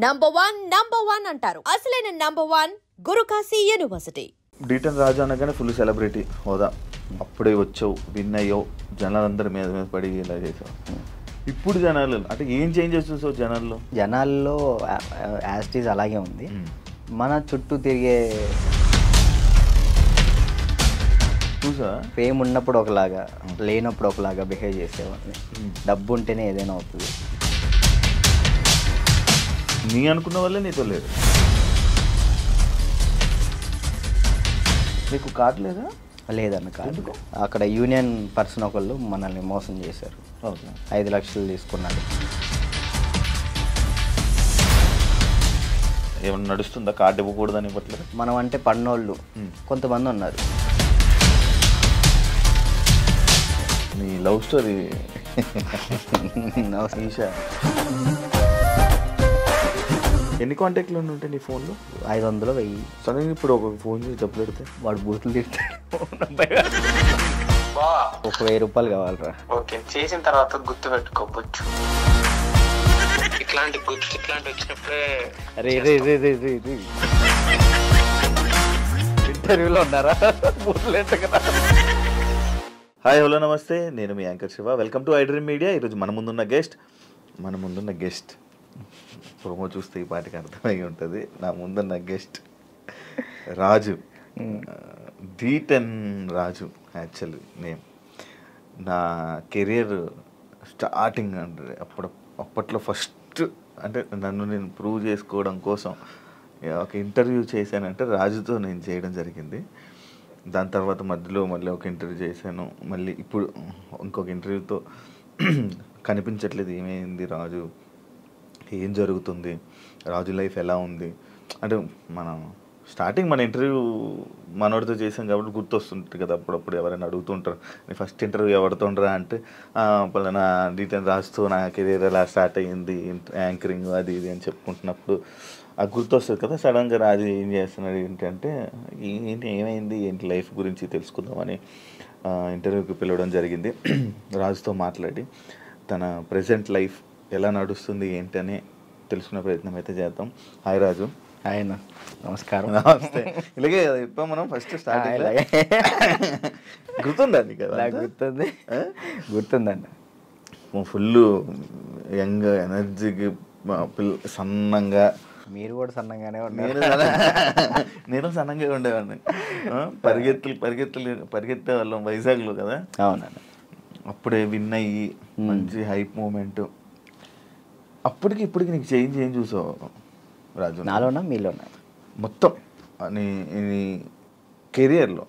Number one అంటారు. అసలైన number 1 Guru Kashi university. డీటెన్ రాజు అనగానే ఫుల్ సెలబ్రిటీ హోదా. అప్పుడే వచ్చావు, విన్ అయ్యావు, జనాలందరి మీద పడి ఇలా చేసావు. ఇప్పుడు జనాలు అంటే ఏం చేంజెస్ చూసావు జనాల్లో యాస్టీజ్ అలాగే ఉంది. మన చుట్టూ తిరిగే చూసా ఫేమ్ ఉన్నప్పుడు ఒకలాగా, లేనప్పుడు ఒకలాగా బిహేవ్ చేసేవాడిని. డబ్బు ఉంటేనే ఏదైనా అవుతుంది. నీ అనుకున్న వాళ్ళే నీతో లేదు. నీకు కార్డు లేదా? లేదన్న కార్డు. అక్కడ యూనియన్ పర్సన్ ఒకళ్ళు మనల్ని మోసం చేశారు. 5 లక్షలు తీసుకున్నాడు. ఏమన్నా నడుస్తుందా కార్డు ఇవ్వకూడదని ఇవ్వట్లేదు? మనం అంటే పన్నోళ్ళు కొంతమంది ఉన్నారు. నీ లవ్ స్టోరీ ఈషా, ఎన్ని కాంటాక్ట్లు ఉంటాయి నీ ఫోన్లో? 500 1000. సడన్గా ఇప్పుడు ఒక ఫోన్ చేసి డబ్బులు పెడితే వాడు బూతులు తిడతాడు. ఒక 1000 రూపాయలు కావాలరా. ఓకే, చేసిన తర్వాత గుర్తు పెట్టుకోవచ్చు. ఇట్లాంటి వచ్చినప్పుడే ఇంటర్వ్యూలో ఉన్నారా? హాయ్, హలో, నమస్తే. నేను మీ anchor Shiva. Welcome to iDream media. ఈరోజు మన ముందున్న గెస్ట్ ప్రోమో చూస్తే ఈ పాటికి అర్థమై ఉంటుంది. నా ముందున్న గెస్ట్ రాజు, డీటెన్ రాజు యాక్చువల్లీ నేమ్. నా కెరియర్ స్టార్టింగ్ అంటే అప్పట్లో ఫస్ట్ అంటే నన్ను నేను ప్రూవ్ చేసుకోవడం కోసం ఒక ఇంటర్వ్యూ చేశానంటే రాజుతో నేను చేయడం జరిగింది. దాని తర్వాత మధ్యలో మళ్ళీ ఒక ఇంటర్వ్యూ చేశాను. మళ్ళీ ఇప్పుడు ఇంకొక ఇంటర్వ్యూతో కనిపించట్లేదు. ఏమైంది రాజు, ఏం జరుగుతుంది, రాజు లైఫ్ ఎలా ఉంది అంటే మనం స్టార్టింగ్ మన ఇంటర్వ్యూ మనోడితో చేసాం కాబట్టి గుర్తొస్తుంటుంది కదా. అప్పుడప్పుడు ఎవరైనా అడుగుతుంటారు, నీ ఫస్ట్ ఇంటర్వ్యూ ఎవరితో ఉండరా అంటే పలానా డీటెయిల్ రాస్తూ నా కెరీర్ ఎలా స్టార్ట్ అయ్యింది, యాంకరింగ్ అది ఇది అని చెప్పుకుంటున్నప్పుడు అది గుర్తొస్తుంది కదా. సడన్గా రాజు ఏం చేస్తున్నాడు ఏంటంటే ఏమైంది ఏంటి లైఫ్ గురించి తెలుసుకుందామని ఇంటర్వ్యూకి పిలవడం జరిగింది. రాజుతో మాట్లాడి తన ప్రజెంట్ లైఫ్ ఎలా నడుస్తుంది ఏంటని తెలుసుకునే ప్రయత్నం అయితే చేద్దాం. హాయ్ రాజు. ఆయన నమస్కారం. నమస్తే. ఇలాగే చెప్పాం మనం ఫస్ట్ స్టార్టింగ్. గుర్తుందా నీకు? గుర్తుందండి. ఫుల్ యంగ్ ఎనర్జీకి సన్నంగా. మీరు కూడా సన్నంగానే ఉన్నారు. నేను సన్నంగా ఉండేవాడిని. పరిగెత్తే వాళ్ళం వైజాగ్లో కదా. అవునండి. అప్పుడే విన్ అయ్యి మంచి హైప్ మూమెంట్. అప్పటికి ఇప్పటికి నీకు చేంజ్ ఏం చూసావు రాజు? నాలోనా మీలోనా? మొత్తం నీ కెరియర్లో,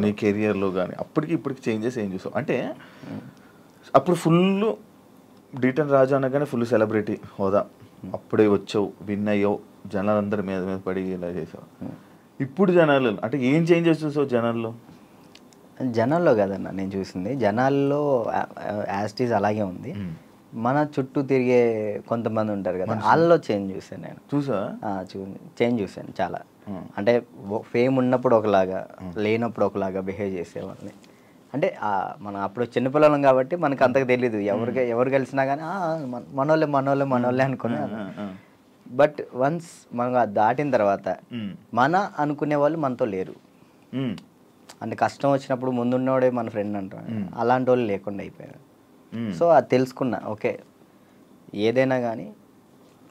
నీ కెరియర్లో కానీ అప్పటికి ఇప్పటికి చేంజెస్ ఏం చూసావు? అంటే అప్పుడు ఫుల్ డీటెన్ రాజు అనగానే ఫుల్ సెలబ్రిటీ హోదా. అప్పుడే వచ్చావు, విన్ అయ్యావు, జనాలందరి మీద పడి ఇలా చేసావు. ఇప్పుడు జనాలు అంటే ఏం చేంజెస్ చూసావు జనాల్లో కదన్నా నేను చూసింది. జనాల్లో యాస్టీజ్ అలాగే ఉంది. మన చుట్టూ తిరిగే కొంతమంది ఉంటారు కదా, వాళ్ళలో చేంజ్ చూసాను నేను. చేంజ్ చూసాను చాలా. అంటే ఫేమ్ ఉన్నప్పుడు ఒకలాగా, లేనప్పుడు ఒకలాగా బిహేవ్ చేసేవాళ్ళని. అంటే మనం అప్పుడు చిన్నపిల్లలం కాబట్టి మనకు అంతకు తెలీదు. ఎవరు కలిసినా కానీ మనోళ్ళే అనుకున్నాను. బట్ వన్స్ మనం దాటిన తర్వాత మన అనుకునే వాళ్ళు మనతో లేరు. అంటే కష్టం వచ్చినప్పుడు ముందున్నోడే మన ఫ్రెండ్ అంటారు, అలాంటి వాళ్ళు లేకుండా అయిపోయారు. సో అది తెలుసుకున్నా. ఓకే, ఏదైనా కానీ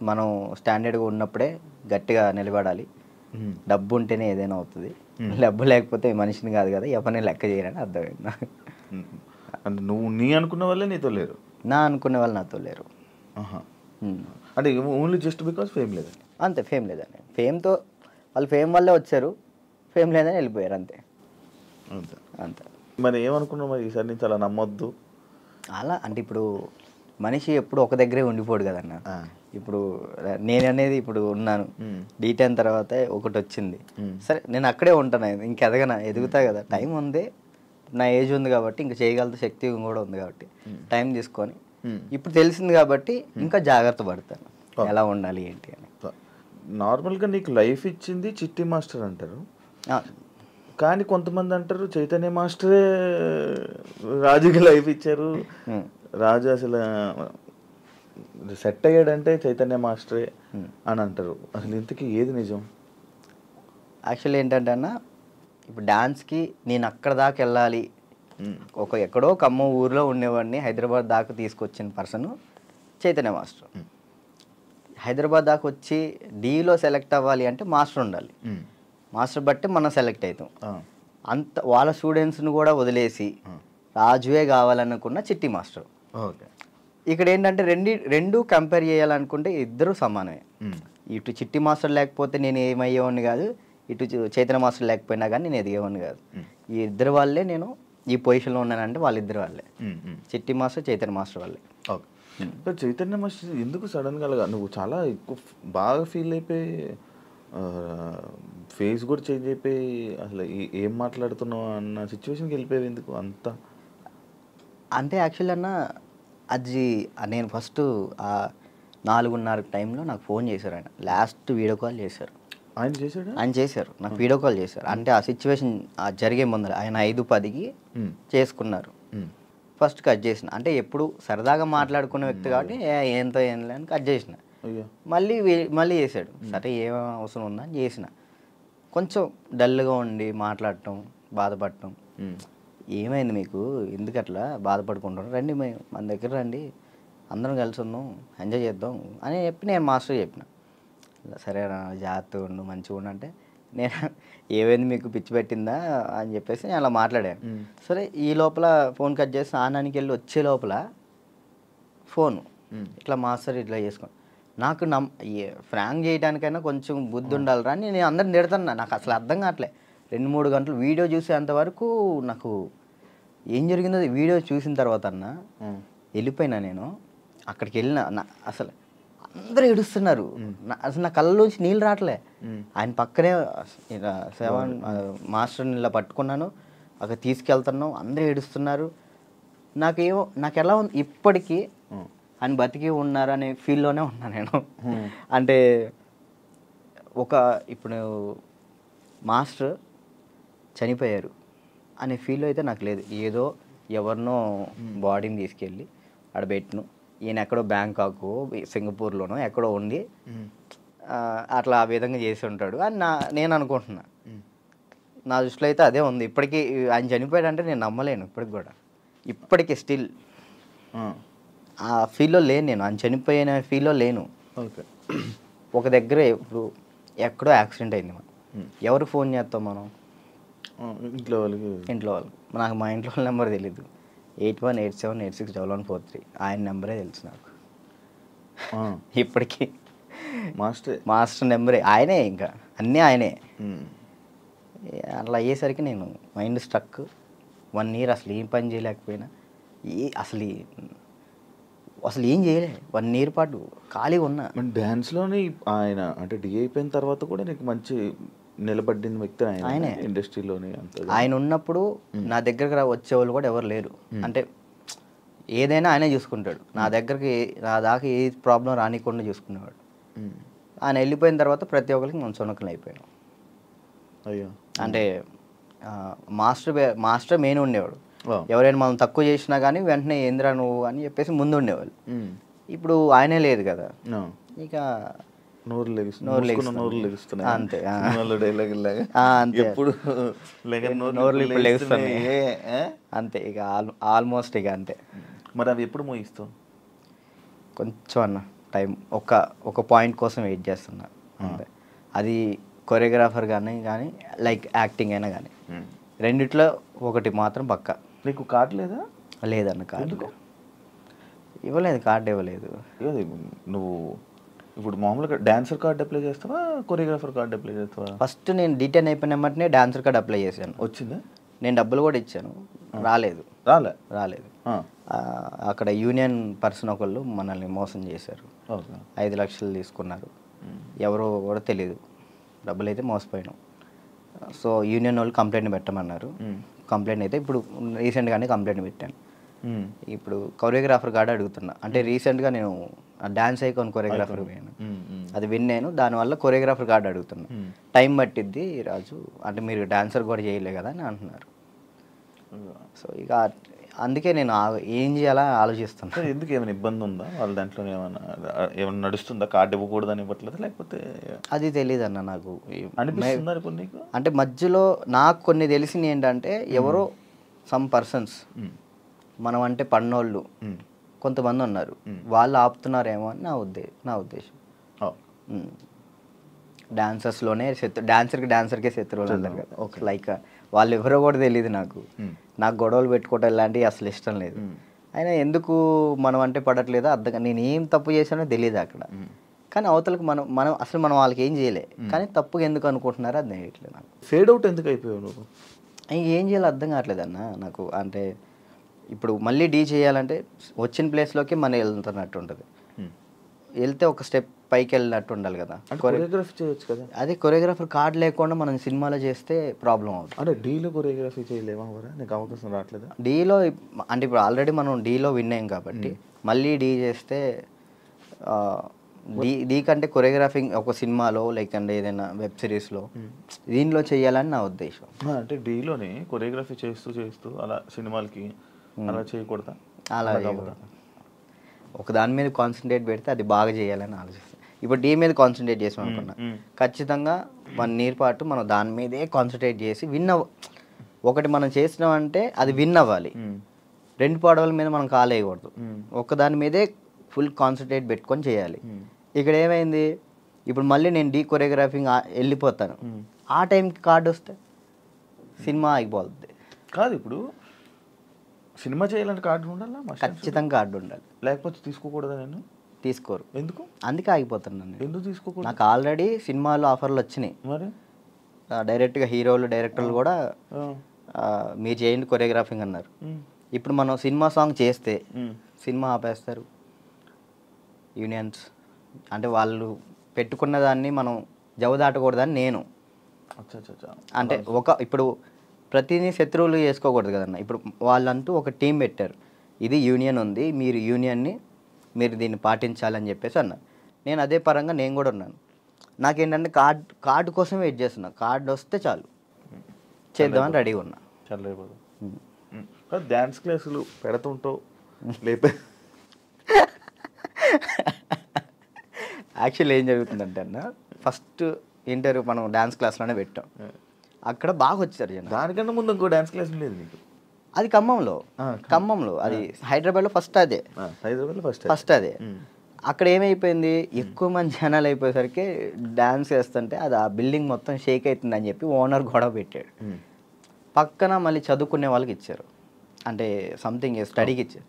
మనం స్టాండర్డ్గా ఉన్నప్పుడే గట్టిగా నిలబడాలి. డబ్బు ఉంటేనే ఏదైనా అవుతుంది. డబ్బు లేకపోతే మనిషిని కాదు కదా, ఎవరిని లెక్క చేయరని అర్థమైంది. అంటే నువ్వు నీ అనుకున్న వాళ్ళే నీతో లేరు? నా అనుకునే వాళ్ళు నాతో లేరు. అంటే ఓన్లీ జస్ట్ బికాస్ ఫేమ్ లేదు? అంతే, ఫేమ్ లేదని. ఫేమ్తో వాళ్ళు ఫేమ్ వల్లే వచ్చారు, ఫేమ్ లేదని వెళ్ళిపోయారు. అంతే. మరి ఏమనుకున్నావు మరి ఈసారి నుంచి అలా నమ్మొద్దు అలా? అంటే ఇప్పుడు మనిషి ఎప్పుడు ఒక దగ్గరే ఉండిపోడు కదన్న. ఇప్పుడు నేను అనేది ఇప్పుడు ఉన్నాను, డీటెన్ తర్వాత ఒకటి వచ్చింది, సరే నేను అక్కడే ఉంటాను, ఇంక ఎదుగుతా కదా. టైం ఉంది, నా ఏజ్ ఉంది కాబట్టి, ఇంకా చేయగల శక్తి కూడా ఉంది కాబట్టి టైం తీసుకొని ఇప్పుడు తెలిసింది కాబట్టి ఇంకా జాగ్రత్త పడతాను ఎలా ఉండాలి ఏంటి అని. నార్మల్గా నీకు లైఫ్ ఇచ్చింది చిట్టి మాస్టర్ అంటారు, కానీ కొంతమంది అంటారు చైతన్య మాస్టరే రాజుకి లైఫ్ ఇచ్చారు. రాజు అసలు సెట్ అయ్యాడంటే చైతన్య మాస్టరే అని అంటారు. అసలు ఇంతకీ ఏది నిజం? యాక్చువల్లీ ఏంటంటే అన్న, ఇప్పుడు డాన్స్కి నేను అక్కడ దాకా వెళ్ళాలి, ఎక్కడో ఖమ్మం ఊర్లో ఉండేవాడిని హైదరాబాద్ దాకా తీసుకొచ్చిన పర్సన్ చైతన్య మాస్టర్. హైదరాబాద్ దాకా వచ్చి డీలో సెలెక్ట్ అవ్వాలి అంటే మాస్టర్ ఉండాలి. మాస్టర్ బట్టి మనం సెలెక్ట్ అవుతాం. అంత వాళ్ళ స్టూడెంట్స్ని కూడా వదిలేసి రాజువే కావాలనుకున్న చిట్టి మాస్టర్. ఓకే. ఇక్కడ ఏంటంటే రెండు కంపేర్ చేయాలనుకుంటే ఇద్దరు సమానమే. ఇటు చిట్టి మాస్టర్ లేకపోతే నేను ఏమయ్యేవాడిని కాదు, ఇటు చైతన్య మాస్టర్ లేకపోయినా కానీ నేను ఎదిగేవాడిని కాదు. ఈ ఇద్దరు వాళ్ళే నేను ఈ పొజిషన్లో ఉన్నానంటే వాళ్ళిద్దరు వాళ్ళే, చిట్టి మాస్టర్ చైతన్య మాస్టర్ వాళ్ళే. ఓకే. చైతన్య మాస్టర్ ఎందుకు సడన్గా నువ్వు చాలా ఎక్కువ బాగా ఫీల్ అయిపోయి ఫేస్ కూడా చేంజ్ అయిపోయి అసలు ఏం మాట్లాడుతున్నావు అన్న సిచ్యువేషన్కి వెళ్ళిపోయావు ఎందుకు అంత? అంటే యాక్చువల్లీ అన్న, అది నేను ఫస్ట్ 4:30 టైంలో నాకు ఫోన్ చేశారు. ఆయన లాస్ట్ వీడియో కాల్ చేశారు. ఆయన చేశారు నాకు వీడియో కాల్ చేశారు. అంటే ఆ సిచ్యువేషన్ జరిగే ముందర ఆయన 5:10కి చేసుకున్నారు. ఫస్ట్ కట్ చేసిన, అంటే ఎప్పుడు సరదాగా మాట్లాడుకునే వ్యక్తి కాబట్టి ఏంతో ఏం లేని కట్ చేసిన. మళ్ళీ చేశాడు. సరే ఏం అవసరం ఉందా అని చేసిన. కొంచెం డల్గా ఉండి మాట్లాడటం, బాధపడటం. ఏమైంది మీకు, ఎందుకు అట్లా బాధపడుకుంటాం, రండి మన దగ్గర రండి, అందరం కలిసి ఉందాం, ఎంజాయ్ చేద్దాం అని చెప్పి నేను మాస్టర్ చెప్పిన. సరే జాగ్రత్తగా ఉండు, మంచిగా ఉండు అంటే, నేను ఏమైంది మీకు పిచ్చి పెట్టిందా అని చెప్పేసి నేను అలా మాట్లాడాను. సరే ఈ లోపల ఫోన్ కట్ చేసి ఆనానికి వెళ్ళి వచ్చే లోపల ఫోను ఇట్లా మాస్టర్ ఇట్లా చేసుకోండి. నాకు ఫ్రాంక్ చేయడానికైనా కొంచెం బుద్ధి ఉండాలిరా అని నేను అందరిని తిడతాను. నాకు అసలు అర్థం కావట్లే. 2-3 గంటలు వీడియో చూసేంతవరకు నాకు ఏం జరిగిందో వీడియో చూసిన తర్వాత అన్న వెళ్ళిపోయినా. నేను అక్కడికి వెళ్ళిన, అసలు అందరూ ఏడుస్తున్నారు. అసలు నా కళ్ళలోంచి నీళ్ళు రావట్లే. ఆయన పక్కనే మాస్టర్ని ఇలా పట్టుకున్నాను, అక్కడ తీసుకెళ్తున్నాం, అందరూ ఏడుస్తున్నారు. నాకు ఎలా ఉంది ఇప్పటికీ ఆయన బతికి ఉన్నారు అనే ఫీల్లోనే ఉన్నా నేను. అంటే ఇప్పుడు మాస్టర్ చనిపోయారు అనే ఫీల్ అయితే నాకు లేదు. ఏదో ఎవరినో బాడీని తీసుకెళ్ళి ఆడ పెట్టిను, ఈయన ఎక్కడో బ్యాంకాక్ సింగపూర్లోనో ఎక్కడో ఉండి అట్లా ఆ విధంగా చేసి ఉంటాడు అని నేను అనుకుంటున్నా. నా దృష్టిలో అయితే అదే ఉంది. ఇప్పటికీ ఆయన చనిపోయాడంటే నేను నమ్మలేను ఇప్పటికీ స్టిల్ ఆ ఫీల్లో లేను నేను. ఆయన చనిపోయిన ఫీల్లో లేను. ఓకే. ఒక దగ్గర ఇప్పుడు ఎక్కడో యాక్సిడెంట్ అయింది, మనం ఎవరికి ఫోన్ చేస్తాం మనం? ఇంట్లో వాళ్ళు. నాకు మా ఇంట్లో వాళ్ళ నెంబర్ తెలీదు. 8187861143 ఆయన నెంబరే తెలుసు నాకు ఇప్పటికీ. మాస్టర్ నెంబరే ఆయనే, ఇంకా అన్నీ ఆయనే. అట్లా అయ్యేసరికి నేను మైండ్ స్ట్రక్. 1 year అసలు ఏం పని చేయలేకపోయినా, అసలు ఏం చేయలే. 1 year పాటు ఖాళీగా ఉన్నా. డ్యాన్స్లోనే ఆయన అంటే డి అయిపోయిన తర్వాత కూడా నీకు మంచి నిలబడిన వ్యక్తి ఆయన ఇండస్ట్రీలోనే. ఆయన ఉన్నప్పుడు నా దగ్గరకు వచ్చేవాళ్ళు కూడా ఎవరు లేరు. అంటే ఏదైనా ఆయనే చూసుకుంటాడు. నా దాకా ఏ ప్రాబ్లం రానికుండా చూసుకునేవాడు. ఆయన వెళ్ళిపోయిన తర్వాత ప్రతి ఒక్కరికి మనం సొనకలు అయిపోయాం. అయ్యో. అంటే మాస్టర్ మెయిన్ ఉండేవాడు. ఎవరైనా మనం తక్కువ చేసినా కానీ వెంటనే ఏంద్రా నువ్వు అని చెప్పేసి ముందు ఉండేవాళ్ళు. ఇప్పుడు ఆయనే లేదు కదా, ఇక నోరు లెగుస్తున్నాయి అంతే. అంతే ఇక ఆల్మోస్ట్ ఇక అంతే. మరి అవి ఎప్పుడు మోగిస్తావు? కొంచెం అన్న టైం, ఒక పాయింట్ కోసం వెయిట్ చేస్తున్నా అంతే. అది కొరియోగ్రాఫర్ కానీ లైక్ యాక్టింగ్ అయినా కానీ రెండిట్లో ఒకటి మాత్రం పక్కా. నీకు కార్డు లేదా? లేదన్న, కార్డు ఇవ్వలేదు. కార్డు ఇవ్వలేదు. నువ్వు ఇప్పుడు మామూలుగా డాన్సర్ కార్డు అప్లై చేస్తావా, కొరియోగ్రాఫర్ కార్డు అప్లై చేస్తావా? ఫస్ట్ నేను డీటెయిన్ అయిపోయిన వెంటనే డాన్సర్ కార్డు అప్లై చేశాను. వచ్చిందా? నేను డబ్బులు కూడా ఇచ్చాను, రాలేదు. అక్కడ యూనియన్ పర్సన్ ఒకళ్ళు మనల్ని మోసం చేశారు. 5 లక్షలు తీసుకున్నారు. ఎవరో కూడా తెలియదు. డబ్బులు అయితే మోసపోయాను. సో యూనియన్ వాళ్ళు కంప్లైంట్ పెట్టమన్నారు. కంప్లైంట్ అయితే ఇప్పుడు రీసెంట్గానే కంప్లైంట్ పెట్టాను. ఇప్పుడు కొరియోగ్రాఫర్ కార్డు అడుగుతున్నా. అంటే రీసెంట్గా నేను డాన్స్ ఐకాన్ కొరియోగ్రాఫర్ పోయాను, అది విన్నాను. దానివల్ల కొరియోగ్రాఫర్ కార్డు అడుగుతున్నా. టైం పట్టిద్ది రాజు అంటే, మీరు డాన్సర్ కూడా చేయలే కదా అని అంటున్నారు. సో ఇక అందుకే నేను ఏం చేయాలా ఆలోచిస్తాను. అంటే ఎందుకు ఏమైనా ఇబ్బంది ఉందా వాళ్ళ దాంట్లో, ఏమైనా నడుస్తుందా, కార్డు ఇవ్వకూడదని ఇవ్వట్లేదు లేకపోతే అది తెలియదు అన్న నాకు. అనిపిస్తుందా ఇప్పుడు నీకు? అంటే మధ్యలో నాకు కొన్ని తెలిసింది ఏంటంటే ఎవరో సమ్ పర్సన్స్ మనం అంటే పన్నోళ్ళు కొంతమంది ఉన్నారు, వాళ్ళు ఆపుతున్నారేమో అని నా ఉద్దేశం. డాన్సర్స్లోనే డాన్సర్కే శత్రువులు అంటారు కదా, లైక్ వాళ్ళు ఎవరో కూడా తెలియదు నాకు గొడవలు పెట్టుకోవటం ఇలాంటివి అసలు ఇష్టం లేదు. అయినా ఎందుకు మనం అంటే పడట్లేదో అర్థం, నేను ఏం తప్పు చేశానో తెలియదు అక్కడ. కానీ అవతలకు మనం అసలు మనం వాళ్ళకి ఏం చేయలే, కానీ తప్పుగా ఎందుకు అనుకుంటున్నారో అది తెలియట్లేదు నాకు. ఫేడ్ అవుట్ ఎందుకు అయిపోయావు నువ్వు? ఏం చేయాలో అర్థం కావట్లేదు అన్న నాకు. అంటే ఇప్పుడు మళ్ళీ డీ చేయాలంటే వచ్చిన ప్లేస్లోకి మనం వెళ్తున్నట్టు ఉంటుంది, వెళ్తే ఒక స్టెప్ పైకి వెళ్ళినట్టు ఉండాలి కదా. కొరియోగ్రఫీ చేయొచ్చు కదా. అదే కొరియోగ్రాఫర్ కార్డు లేకుండా మనం సినిమాలో చేస్తే ప్రాబ్లం అవుతుంది. అంటే డీలో కొరియోగ్రఫీ చేయలేమా? నీకు అవకాశం రావట్లేదు డీలో? అంటే ఇప్పుడు ఆల్రెడీ మనం డీలో విన్ అయ్యాం కాబట్టి మళ్ళీ డీ చేస్తే డీ కంటే కొరియోగ్రాఫింగ్ ఒక సినిమాలో లైక్ అంటే ఏదైనా వెబ్ సిరీస్లో దీనిలో చేయాలని నా ఉద్దేశం. అంటే డీలోనే కొరియోగ్రఫీ చేస్తూ అలా సినిమాలకి అలా చేయకూడదా? అలా ఒక దాని మీద కాన్సన్ట్రేట్ పెడితే అది బాగా చేయాలని ఆలోచిస్తాను. ఇప్పుడు డీ మీద కాన్సన్ట్రేట్ చేసాం అనుకున్నా, ఖచ్చితంగా 1 year పాటు మనం దాని మీదే కాన్సన్ట్రేట్ చేసి ఒకటి మనం చేసినామంటే అది విన్ అవ్వాలి. 2 పడవల మీద మనం కాలేయకూడదు, ఒక దాని మీదే ఫుల్ కాన్సన్ట్రేట్ పెట్టుకొని చేయాలి. ఇక్కడ ఏమైంది, ఇప్పుడు మళ్ళీ నేను డీ కొరియోగ్రాఫింగ్ వెళ్ళిపోతాను, ఆ టైంకి కార్డు వస్తే సినిమా అయిపోతుంది. కాదు, ఇప్పుడు సినిమా చేయాలంటే కార్డు ఉండాలా? ఖచ్చితంగా కార్డు ఉండాలి, లేకపోతే తీసుకోకూడదా? నేను తీసుకోరు. ఎందుకు? అందుకే ఆగిపోతున్నాను. ఎందుకు తీసుకోకూడదు? నాకు ఆల్రెడీ సినిమాలో ఆఫర్లు వచ్చినాయి, మరి డైరెక్ట్గా హీరోలు డైరెక్టర్లు కూడా మీరు చేయండి కొరియోగ్రాఫింగ్ అన్నారు. ఇప్పుడు మనం సినిమా సాంగ్ చేస్తే సినిమా ఆపేస్తారు యూనియన్స్. అంటే వాళ్ళు పెట్టుకున్న దాన్ని మనం జవదాటకూడదని నేను. అంటే ఇప్పుడు ప్రతిదీ శత్రువులు చేసుకోకూడదు కదన్న. ఇప్పుడు వాళ్ళంటూ ఒక టీం పెట్టారు, ఇది యూనియన్ ఉంది, మీరు యూనియన్ని మీరు దీన్ని పాటించాలని చెప్పేసి అన్నారు. నేను అదే పరంగా నేను కూడా ఉన్నాను. నాకేంటంటే కార్డు కోసం వెయిట్ చేస్తున్నా, కార్డు వస్తే చాలు చేద్దామని రెడీగా ఉన్నా. చాలా డ్యాన్స్ క్లాసులు పెడుతుంటావు లేపే. యాక్చువల్లీ ఏం జరుగుతుందంటే అన్న, ఫస్ట్ ఇంటర్వ్యూ మనం డ్యాన్స్ క్లాస్లోనే పెట్టాం, అక్కడ బాగా వచ్చారు జనం. దానికన్నా ముందు ఇంకో డ్యాన్స్ క్లాస్ లేదు నీకు? అది ఖమ్మంలో అది హైదరాబాద్లో ఫస్ట్ అదే. హైదరాబాద్లో ఫస్ట్ అదే. అక్కడ ఏమైపోయింది, ఎక్కువ మంది జనాలు అయిపోయేసరికి డ్యాన్స్ చేస్తుంటే అది ఆ బిల్డింగ్ మొత్తం షేక్ అవుతుంది అని చెప్పి ఓనర్ గొడవ పెట్టాడు. పక్కన మళ్ళీ చదువుకునే వాళ్ళకి ఇచ్చారు, అంటే సంథింగ్ స్టడీకి ఇచ్చారు.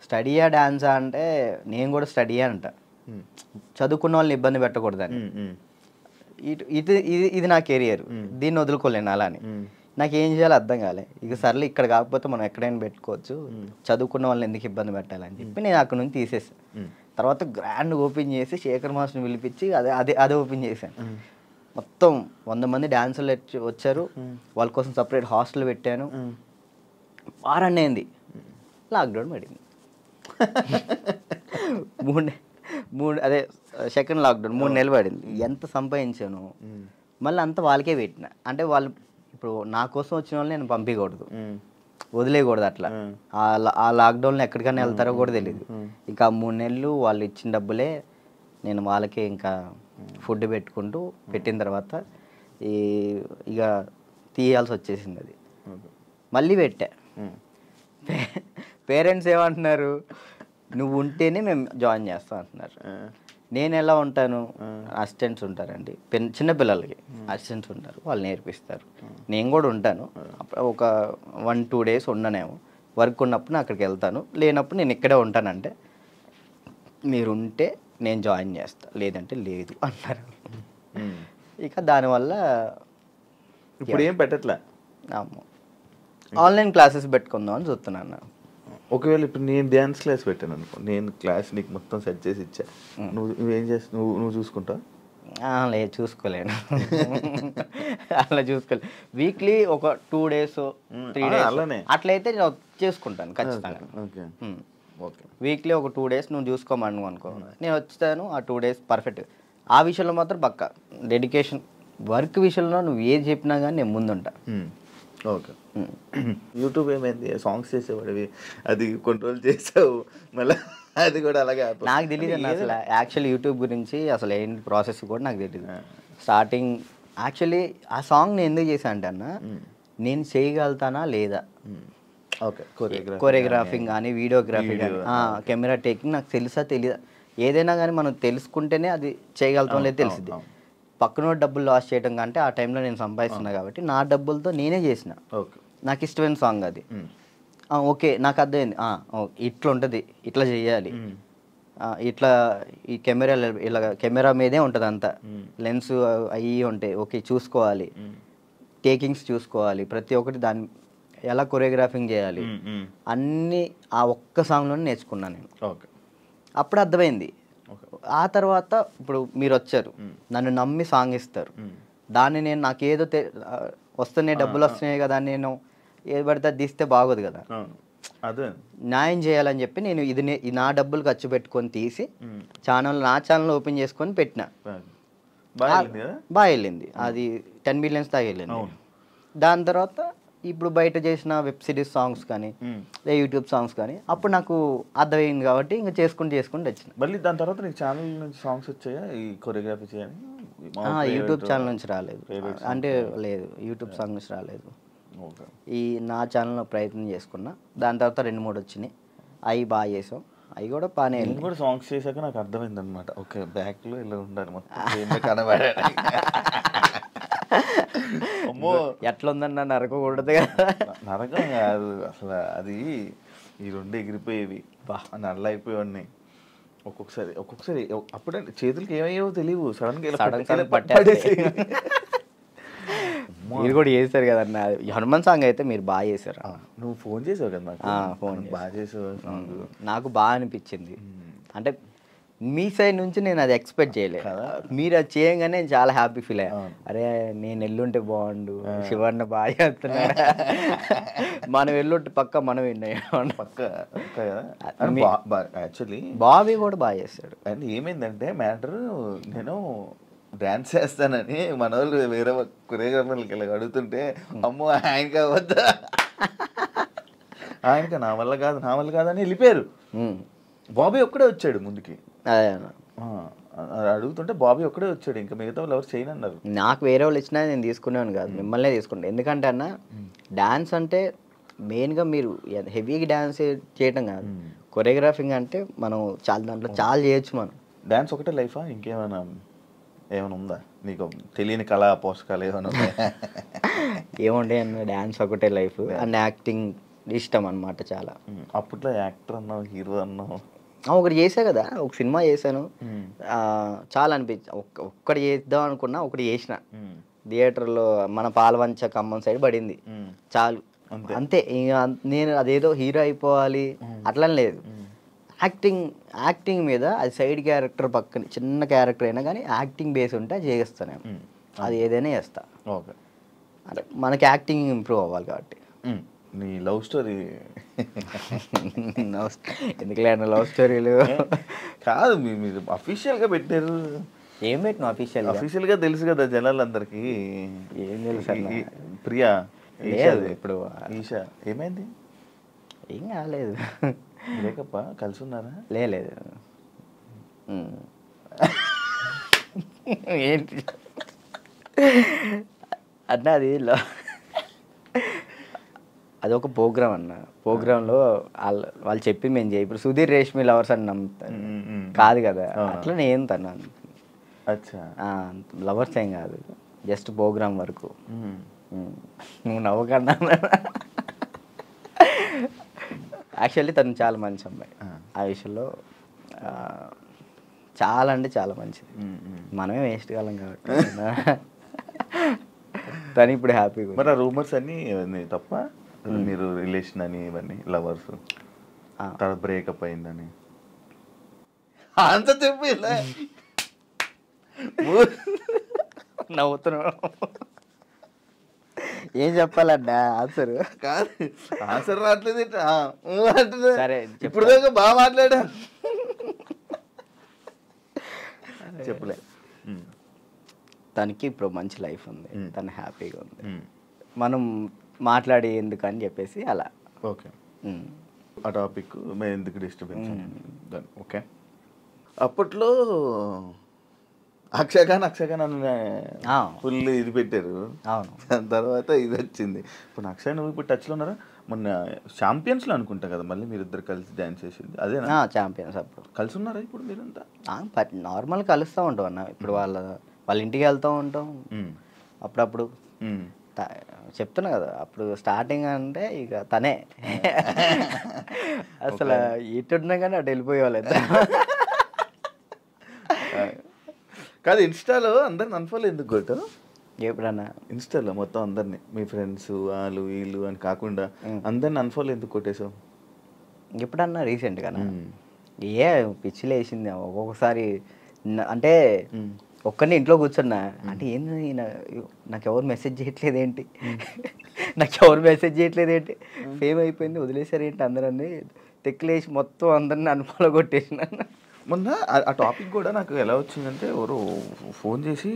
స్టడీయా డ్యాన్సా అంటే నేను కూడా స్టడీయా అంట, చదువుకున్న వాళ్ళని ఇబ్బంది పెట్టకూడదని. ఇది నా కెరియర్, దీన్ని వదులుకోలేను అలా అని. నాకు ఏం చేయాలో అర్థం కాలే. ఇక సర్లే ఇక్కడ కాకపోతే మనం ఎక్కడైనా పెట్టుకోవచ్చు, చదువుకున్న వాళ్ళని ఎందుకు ఇబ్బంది పెట్టాలని చెప్పి నేను అక్కడ నుంచి తీసేసాను. తర్వాత గ్రాండ్ ఓపెన్ చేసి శేఖర్ మాస్టర్ని పిలిపించి అదే ఓపెన్ చేశాను. మొత్తం 100 మంది డాన్సర్లు వచ్చారు, వాళ్ళ కోసం సపరేట్ హాస్టల్ పెట్టాను. వారాన్ని అయింది లాక్డౌన్ పడింది. అదే సెకండ్ లాక్డౌన్ 3 నెలలు పడింది. ఎంత సంపాదించాను మళ్ళీ అంతా వాళ్ళకే పెట్టిన. అంటే వాళ్ళు ఇప్పుడు నా కోసం వచ్చిన వాళ్ళని నేను పంపించకూడదు, వదిలేయకూడదు. అట్లా ఆ లాక్డౌన్లో ఎక్కడికైనా వెళ్తారో కూడా తెలియదు. ఇంకా 3 నెలలు వాళ్ళు ఇచ్చిన డబ్బులే నేను వాళ్ళకే ఇంకా ఫుడ్ పెట్టుకుంటూ పెట్టిన తర్వాత ఇక తీయాల్సి వచ్చేసింది. అది మళ్ళీ పెట్టా. పేరెంట్స్ ఏమంటున్నారు, నువ్వు ఉంటేనే మేము జాయిన్ చేస్తాం అంటున్నారు. నేను ఎలా ఉంటాను, అసిస్టెంట్స్ ఉంటారండి, చిన్నపిల్లలకి అసిస్టెంట్స్ ఉంటారు, వాళ్ళు నేర్పిస్తారు. నేను కూడా ఉంటాను, ఒక 1-2 days ఉండనేమో. వర్క్ ఉన్నప్పుడు నేను అక్కడికి వెళ్తాను, లేనప్పుడు నేను ఇక్కడే ఉంటానంటే మీరు ఉంటే నేను జాయిన్ చేస్తా, లేదంటే లేదు అన్నారు. ఇక దానివల్ల ఇప్పుడు ఏం పెట్టట్లే, ఆన్లైన్ క్లాసెస్ పెట్టుకుందాం అని చూస్తున్నాను. ఒకవేళ ఇప్పుడు నేను డ్యాన్స్ క్లాస్ పెట్టాను అనుకో, నేను క్లాస్ నీకు మొత్తం సెట్ చేసి ఇచ్చా, నువ్వేం చేస్తావు? నువ్వు చూసుకుంటావు? లేదు, చూసుకోలేను. అలా చూసుకోలేదు. వీక్లీ ఒక 2 days 3 days అలానే అట్లయితే నేను చేసుకుంటాను ఖచ్చితంగా. వీక్లీ ఒక 2 days నువ్వు చూసుకోమను అనుకో, నేను వచ్చాను ఆ 2 days పర్ఫెక్ట్. ఆ విషయంలో మాత్రం పక్కా డెడికేషన్. వర్క్ విషయంలో నువ్వు ఏది చెప్పినా కానీ నేను ముందుంటా. ఓకే. యూట్యూబ్ ఏమైంది? సాంగ్స్ చేసేవాడివి, అది కంట్రోల్ చేసావు, మళ్ళీ అది కూడా అలాగే నాకు తెలియదు అన్న అసలు యాక్చువల్ యూట్యూబ్ గురించి అసలు ఏంటి ప్రాసెస్ కూడా నాకు తెలియదు. స్టార్టింగ్ యాక్చువల్లీ ఆ సాంగ్ నేను ఎందుకు చేశాను అంటే అన్న, నేను చేయగలుగుతానా లేదా, ఓకే, కొరియోగ్రాఫింగ్ కానీ వీడియోగ్రఫీ కానీ కెమెరా టేకింగ్ నాకు తెలుసా తెలియదా, ఏదైనా కానీ మనం తెలుసుకుంటేనే అది చేయగలుగుతాం లేదు తెలిసింది. పక్కన డబ్బులు లాస్ చేయడం కంటే ఆ టైంలో నేను సంపాదిస్తున్నా కాబట్టి నా డబ్బులతో నేనే చేసిన, నాకు ఇష్టమైన సాంగ్ అది. ఓకే నాకు అర్థమైంది, ఇట్లా ఉంటుంది, ఇట్లా చేయాలి, ఇట్లా ఈ కెమెరా ఇలా కెమెరా మీదే ఉంటుంది అంతా, లెన్స్ అవి ఉంటాయి, ఓకే చూసుకోవాలి, టేకింగ్స్ చూసుకోవాలి, ప్రతి ఒక్కటి దాన్ని ఎలా కొరియోగ్రాఫింగ్ చేయాలి అన్నీ ఆ ఒక్క సాంగ్లోనే నేర్చుకున్నాను నేను. అప్పుడు అర్థమైంది. ఆ తర్వాత ఇప్పుడు మీరు వచ్చారు, నన్ను నమ్మి సాంగ్ ఇస్తారు, దాన్ని నేను నాకు ఏదో వస్తున్నాయి డబ్బులు వస్తున్నాయి కదా, నేను ఏది పడితే అది తీస్తే బాగోదు కదా, న్యాయం చేయాలని చెప్పి నేను ఇది నా డబ్బులు ఖర్చు పెట్టుకొని తీసి నా ఛానల్ ఓపెన్ చేసుకొని పెట్టిన. బాగా వెళ్ళింది, అది 10 millions దాకా వెళ్ళింది. దాని తర్వాత ఇప్పుడు బయట చేసిన వెబ్ సిరీస్ సాంగ్స్ కానీ లేదా యూట్యూబ్ సాంగ్స్ కానీ అప్పుడు నాకు అర్థమైంది కాబట్టి ఇంకా చేసుకుంటూ వచ్చిన. మళ్ళీ దాని తర్వాత నీకు ఛానల్ నుంచి సాంగ్స్ వచ్చాయా ఈ కొరియోగ్రఫీ చేయని? యూట్యూబ్ ఛానల్ నుంచి రాలేదు, అంటే లేదు యూట్యూబ్ సాంగ్ నుంచి రాలేదు. ఈ నా ఛానల్లో ప్రయత్నం చేసుకున్నా, దాని తర్వాత 2-3 వచ్చినాయి, అవి బాగా చేసాం, అవి కూడా బాగానే. నేను కూడా సాంగ్స్ చేశాక నాకు అర్థమైంది అనమాట, ఓకే బ్యాక్లో ఇలా ఉండాలి మొత్తం కనబడే. అమ్మో ఎట్లా ఉందన్న నరకకూడదు కదా. నరకం కాదు అసలు, అది ఈ 2 ఎగిరిపోయేవి, నల్ల అయిపోయేవాడిని ఒక్కొక్కసారి అప్పుడంటే చేతులకి ఏమయ్యేవో తెలియవు, సడన్ పట్టేసి. మీరు కూడా చేశారు కదన్న హనుమాన్ సాంగ్, అయితే మీరు బాగా చేశారు. నువ్వు ఫోన్ చేసావు కదా నాకు, ఫోన్ బాగా చేసావు, నాకు బాగా అనిపించింది. అంటే మీ సైడ్ నుంచి నేను అది ఎక్స్పెక్ట్ చేయలేదు, మీరు అది చేయగానే నేను చాలా హ్యాపీ ఫీల్ అయ్యా. అరే నేను ఎల్లుంటే బాగుండు, శివన్న బాగా చేస్తున్నాడు, మనం ఎల్లుంటే పక్క మనం విన్నాం పక్క. యాక్చువల్లీ బాబీ కూడా బాగా చేస్తాడు. అండ్ ఏమైందంటే మ్యాటర్, నేను డాన్స్ చేస్తానని మన వాళ్ళు వేరే కొరియోగ్రాఫర్లకి ఇలా అడుగుతుంటే, అమ్మో ఆయనకి అవద్దా, ఆయనకి నా వల్ల కాదు అని వెళ్ళిపోయారు. బాబీ ఒక్కడే వచ్చాడు ముందుకి, అడుగుతుంటే బాబీ ఒక్కడే వచ్చాడు, ఇంకా మిగతా వాళ్ళు ఎవరు చేయను అన్నారు. నాకు వేరే వాళ్ళు ఇచ్చినా నేను తీసుకునేవాను కాదు, మిమ్మల్నే తీసుకుంటాను. ఎందుకంటే అన్న డాన్స్ అంటే మెయిన్గా మీరు హెవీగా డాన్స్ చేయటం కాదు, కొరియోగ్రాఫింగ్ అంటే మనం దాంట్లో చాలా చేయొచ్చు. మనం డాన్స్ ఒకటే లైఫా, ఇంకేమైనా ఉందా నీకు తెలియని కళా పోషకాలు ఏమైనా ఉన్నాయా? ఏముండే అన్న, డాన్స్ ఒకటే లైఫ్ అండ్ యాక్టింగ్ ఇష్టం అనమాట చాలా. అప్పట్లో యాక్టర్ అన్నావు, హీరో అన్నావు, ఒకటి చేసా కదా, ఒక సినిమా చేశాను, చాలా అనిపించి ఒక్కటి చేద్దాం అనుకున్నా, ఒకటి చేసిన థియేటర్లో మన పాలవంచ ఖమ్మం సైడ్ పడింది, చాలు అంతే. ఇంకా నేను అదేదో హీరో అయిపోవాలి అట్లా లేదు, యాక్టింగ్ మీద అది సైడ్ క్యారెక్టర్ పక్కన చిన్న క్యారెక్టర్ అయినా కానీ యాక్టింగ్ బేస్ ఉంటే చేస్తాను, అది ఏదైనా చేస్తా. ఓకే, అంటే మనకి యాక్టింగ్ ఇంప్రూవ్ అవ్వాలి కాబట్టి. నీ లవ్ స్టోరీ ఎందుకులే అన్న లవ్ స్టోరీలు కాదు, మీరు అఫీషియల్గా పెట్టారు. ఏం పెట్టిన అఫీషియల్గా తెలుసు కదా జనాలందరికీ. ఏం తెలుసు ప్రియా ఇప్పుడు ఈషా ఏమైంది? ఏం కాలేదు, బ్రేకప్ కలిసి ఉన్నారా? లేదు ఏంటి అన్న, అది ఒక ప్రోగ్రామ్ అన్న, ప్రోగ్రాంలో వాళ్ళు చెప్పి మేము చేయి. ఇప్పుడు సుధీర్ రేష్మి లవర్స్ అని నమ్ముతాను కాదు కదా, అట్లా నేను తన్నాను. లవర్స్ ఏం కాదు, జస్ట్ ప్రోగ్రామ్ వరకు. నువ్వు నవ్వకన్నా. యాక్చువల్లీ తను చాలా మంచి అమ్మాయి, ఆ విషయంలో చాలా అంటే చాలా మంచిది. మనమే వేస్ట్ కాలం కాబట్టి తను ఇప్పుడు హ్యాపీగా. మరి ఆ రూమర్స్ అన్నీ తప్ప, మీరు రిలేషన్ అని ఇవన్నీ లవర్స్ తర్వాత బ్రేకప్ అయిందని అంత చెప్పి నవ్వుతున్నావు. ఏం చెప్పాలన్నా ఆన్సర్ కాదు, ఆన్సర్ రావట్లేదు. సరే ఇప్పుడు దాకా బాగా మాట్లాడా, చెప్పలే. తనకి ఇప్పుడు మంచి లైఫ్ ఉంది, తను హ్యాపీగా ఉంది. మనం మాట్లాడి ఎందుకు అని చెప్పేసి అలా. ఓకే, ఆ టాపిక్ మేము ఎందుకు డిస్టర్బెన్స్ దాన్ని. ఓకే, అప్పట్లో అక్షగాన్ ఫుల్ ఇది పెట్టారు. అవును, దాని తర్వాత ఇది వచ్చింది. ఇప్పుడు అక్షయ్ నువ్వు ఇప్పుడు టచ్లో ఉన్నారా? మొన్న ఛాంపియన్స్లో అనుకుంటా కదా మళ్ళీ మీరిద్దరు కలిసి డ్యాన్స్ చేసింది అదేనా? ఛాంపియన్స్. అప్పుడు కలిసి ఉన్నారా ఇప్పుడు మీరంతా? నార్మల్ కలుస్తూ ఉంటాం అన్న. ఇప్పుడు వాళ్ళ ఇంటికి వెళ్తూ ఉంటాం అప్పుడప్పుడు. చెప్తున్నా కదా, అప్పుడు స్టార్టింగ్ అంటే ఇక తనే అసలు ఇటున్నా కానీ అటు వెళ్ళిపోయేవాళ్ళు. కాదు, ఇన్స్టాలో అందరిని అన్ఫాలో ఎందుకు కొట్టావు? ఎప్పుడన్నా ఇన్స్టాలో మొత్తం అందరినీ, మీ ఫ్రెండ్స్ వాళ్ళు వీళ్ళు అని కాకుండా అందరిని అన్ఫాలో ఎందుకు కొట్టేసావు? ఎప్పుడన్నా రీసెంట్గా పిచ్చిలు వేసింది ఒక్కొక్కసారి. అంటే ఒక్కరిని ఇంట్లో కూర్చున్నా అంటే ఏంది నాకు ఎవరు మెసేజ్ చేయట్లేదు ఏంటి, ఫేమ్ అయిపోయింది వదిలేసారు ఏంటి అందరని తెక్కులేసి మొత్తం అందరిని అన్ఫాలో కొట్టేసిన. మొన్న ఆ టాపిక్ కూడా నాకు ఎలా వచ్చిందంటే ఎవరు ఫోన్ చేసి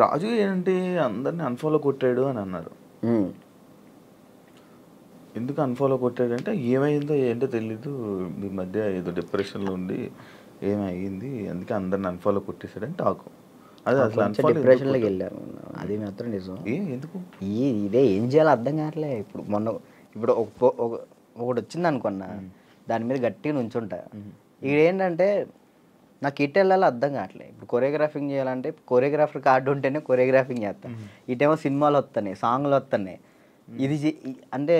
రాజు ఏంటి అందరిని అన్ఫాలో కొట్టాడు అని అన్నారు. ఎందుకు అన్ఫాలో కొట్టాడు అంటే ఏమైందో ఏంటో తెలీదు, మీ మధ్య ఏదో డిప్రెషన్లో ఉండి ఏమైంది అందుకే అందరిని అన్ఫాలో కొట్టేశాడని టాకు. అదే అసలు డిప్రెషన్లోకి వెళ్ళాను, అది మాత్రం నిజం. ఎందుకు ఇదే ఏం చేయాలో అర్థం కావట్లే. ఇప్పుడు ఒకటి వచ్చింది అనుకున్నా, దాని మీద గట్టిగా నుంచుంటా. ఇదేంటంటే నాకు ఇటు వెళ్ళాలో అర్థం కావట్లేదు. ఇప్పుడు కొరియోగ్రాఫింగ్ చేయాలంటే కొరియోగ్రాఫర్ కార్డు ఉంటేనే కొరియోగ్రాఫింగ్ చేస్తాను. ఇటేమో సినిమాలు వస్తున్నాయి, సాంగ్లు వస్తున్నాయి. ఇది అంటే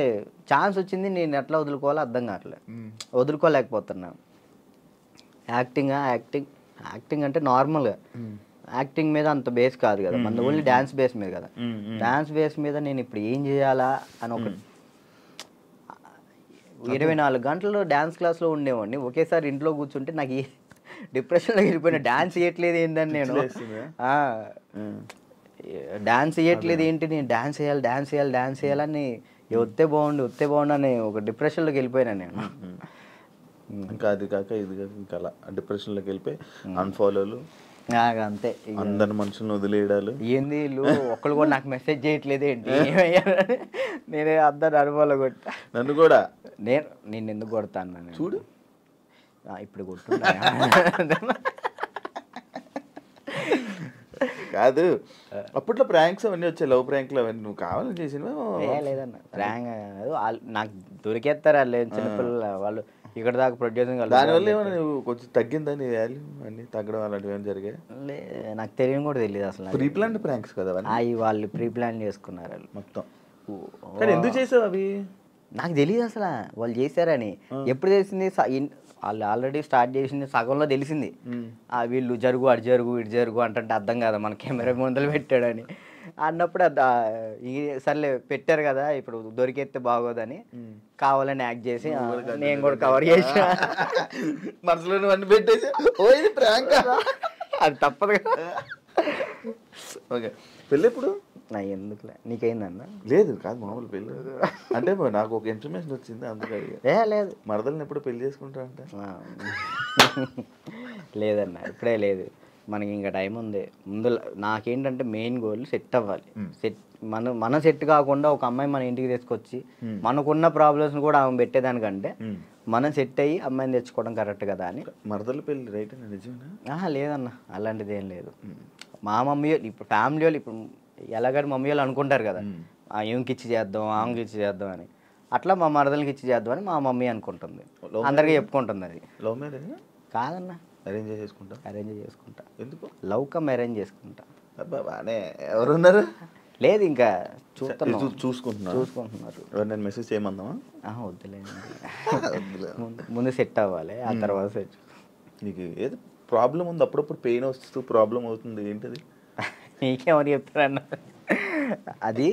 ఛాన్స్ వచ్చింది, నేను ఎట్లా వదులుకోవాలో అర్థం కావట్లేదు, వదులుకోలేకపోతున్నా. యాక్టింగ్ అంటే నార్మల్గా యాక్టింగ్ మీద అంత బేస్ కాదు కదా, మన ఓన్లీ డ్యాన్స్ బేస్ మీద కదా. డ్యాన్స్ బేస్ మీద నేను ఇప్పుడు ఏం చేయాలా అని ఒక 24 గంటలు డ్యాన్స్ క్లాస్లో ఉండేవాడిని. ఒకేసారి ఇంట్లో కూర్చుంటే నాకు డిప్రెషన్లో వెళ్ళిపోయిన. డ్యాన్స్ చేయట్లేదు ఏంటని నేను డాన్స్ చేయట్లేదు ఏంటి, నేను డాన్స్ చేయాలని వస్తే బాగుండు అని ఒక డిప్రెషన్లోకి వెళ్ళిపోయినా నేను. ఇంకా అది కాక ఇది కాక ఇంకా అలా డిప్రెషన్లోకి వెళ్ళిపోయి అన్ఫాలోలు అంతే, అందరి మనుషులను వదిలేయడాలు. ఏంది వీళ్ళు ఒక్కళ్ళు కూడా నాకు మెసేజ్ చేయట్లేదు ఏంటి, నేనే అందరు అనుభవాలు కొట్టా. నన్ను కూడా నేను ఎందుకు కొడతాను చూడు, ఇప్పుడు కొట్టున్నా. కాదు అప్పట్లో ప్రాంక్స్ అవన్నీ వచ్చాయి, లవ్ ప్రాంక్లు అవన్నీ నువ్వు కావాలని చేసినవా? లేదన్న, ప్రాంక్ నాకు దొరికేస్తారు వాళ్ళు చిన్నపిల్లలు, వాళ్ళు ఇక్కడ దాకా ప్రొడ్యూసింగ్. దానివల్ల ఏమైనా నువ్వు కొంచెం తగ్గిందా నీ వాల్యూ అన్నీ తగ్గడం అలాంటివి ఏమైనా జరిగాయి? నాకు తెలియని కూడా తెలియదు అసలు. ప్రీ ప్లాన్ ప్రాంక్స్ కదా అవి వాళ్ళు ప్రీ ప్లాన్ చేసుకున్నారు వాళ్ళు మొత్తం. కానీ ఎందుకు చేసావు అవి? నాకు తెలియదు అసలు వాళ్ళు చేశారని. ఎప్పుడు తెలిసింది, వాళ్ళు ఆల్రెడీ స్టార్ట్ చేసింది సగంలో తెలిసింది. వీళ్ళు జరుగు అటు జరుగు ఇటు జరుగు అంటే అర్థం కదా మన కెమెరా ముందలు పెట్టాడని అన్నప్పుడు సర్లే పెట్టారు కదా ఇప్పుడు దొరికేస్తే బాగోదని కావాలని యాక్ట్ చేసి నేను కూడా కవర్ చేసా. మనసులో అన్ని పెట్టేసి అది తప్పదు కదా. ఓకే, పెళ్ళి ఎప్పుడు? ఎందుకులే, నీకైందన్న? లేదు కాదు, మామూలు పెళ్ళి అంటే నాకు ఒక ఇన్ఫర్మేషన్ వచ్చింది అందుకే. లేదు, మరదల్ని ఎప్పుడు పెళ్లి చేసుకుంటా అంటే? లేదన్న, ఇప్పుడే లేదు, మనకి ఇంకా టైం ఉంది. ముందు నాకేంటంటే మెయిన్ గోల్ సెట్ అవ్వాలి. మన సెట్ కాకుండా ఒక అమ్మాయి మన ఇంటికి తీసుకొచ్చి మనకున్న ప్రాబ్లమ్స్ కూడా ఆమె పెట్టేదానికంటే మనం సెట్ అయ్యి అమ్మాయిని తెచ్చుకోవడం కరెక్ట్ కదా అని. మరదల పెళ్ళి రైట్ అని నిజమేనా? లేదన్న, అలాంటిది ఏం లేదు. మా మమ్మీ ఇప్పుడు ఫ్యామిలీ వాళ్ళు ఇప్పుడు ఎలాగని మమ్మీ వాళ్ళు అనుకుంటారు కదా, ఈమెకి ఇచ్చి చేద్దాం ఆమెకి ఇచ్చి చేద్దాం అని. అట్లా మా మరదలకి ఇచ్చి చేద్దాం అని మా మమ్మీ అనుకుంటుంది, అందరికీ చెప్పుకుంటుంది. అది లవ్ మ్యారేజ్ కాదన్న, అరేంజ్ చేసుకుంటా. ఎందుకు? లవ్ కమ్ అరేంజ్ చేసుకుంటా. బానే ఎవరున్నారు? లేదు, ఇంకా చూసుకుంటున్నారు. నేను మెసేజ్ చేయమందామా? వద్దులేదు, ముందు సెట్ అవ్వాలి, ఆ తర్వాత సెట్. నీకు ఏదో ప్రాబ్లం ఉంది, అప్పుడప్పుడు పెయిన్ వస్తూ ప్రాబ్లం అవుతుంది, ఏంటది? నీకేమని చెప్తారన్న? అది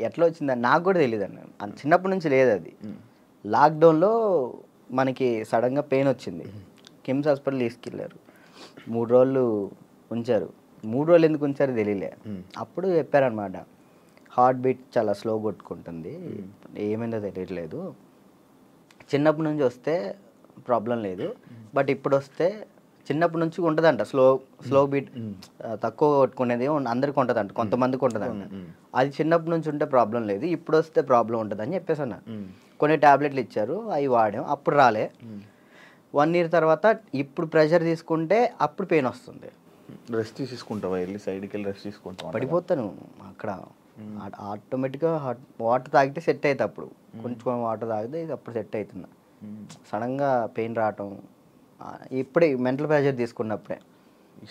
ఎట్లా వచ్చిందని నాకు కూడా తెలియదు అన్న, చిన్నప్పటి నుంచి లేదు. అది లాక్డౌన్లో మనకి సడన్గా పెయిన్ వచ్చింది, కిమ్స్ హాస్పిటల్ తీసుకెళ్ళారు, 3 రోజులు ఉంచారు. 3 రోజులు ఎందుకు ఉంచారో తెలియలే. అప్పుడు చెప్పారనమాట, హార్ట్ బీట్ చాలా స్లో కొట్టుకుంటుంది, ఏమైందో తెలియట్లేదు, చిన్నప్పటి నుంచి వస్తే ప్రాబ్లం లేదు, బట్ ఇప్పుడు వస్తే చిన్నప్పటి నుంచి ఉంటుందంట స్లో బీట్ తక్కువ కొట్టుకునేది అందరికి ఉంటుందంట, కొంతమందికి ఉంటుందంట. అది చిన్నప్పటి నుంచి ఉంటే ప్రాబ్లం లేదు, ఇప్పుడు వస్తే ప్రాబ్లం ఉంటుంది అని చెప్పేసి అన్న. కొన్ని ట్యాబ్లెట్లు ఇచ్చారు, అవి వాడాం, అప్పుడు రాలే. 1 year తర్వాత ఇప్పుడు ప్రెషర్ తీసుకుంటే అప్పుడు పెయిన్ వస్తుంది. రెస్ట్ తీసుకుంటావా, వెళ్ళి సైడ్కి వెళ్ళి రెస్ట్ తీసుకుంటావా? పడిపోతాను అక్కడ. ఆటోమేటిక్గా వాటర్ తాగితే సెట్ అవుతుంది, అప్పుడు కొంచెం వాటర్ తాగితే అప్పుడు సెట్ అవుతుంది. సడన్గా పెయిన్ రావటం ఇప్పుడే మెంటల్ ప్రెషర్ తీసుకున్నప్పుడే.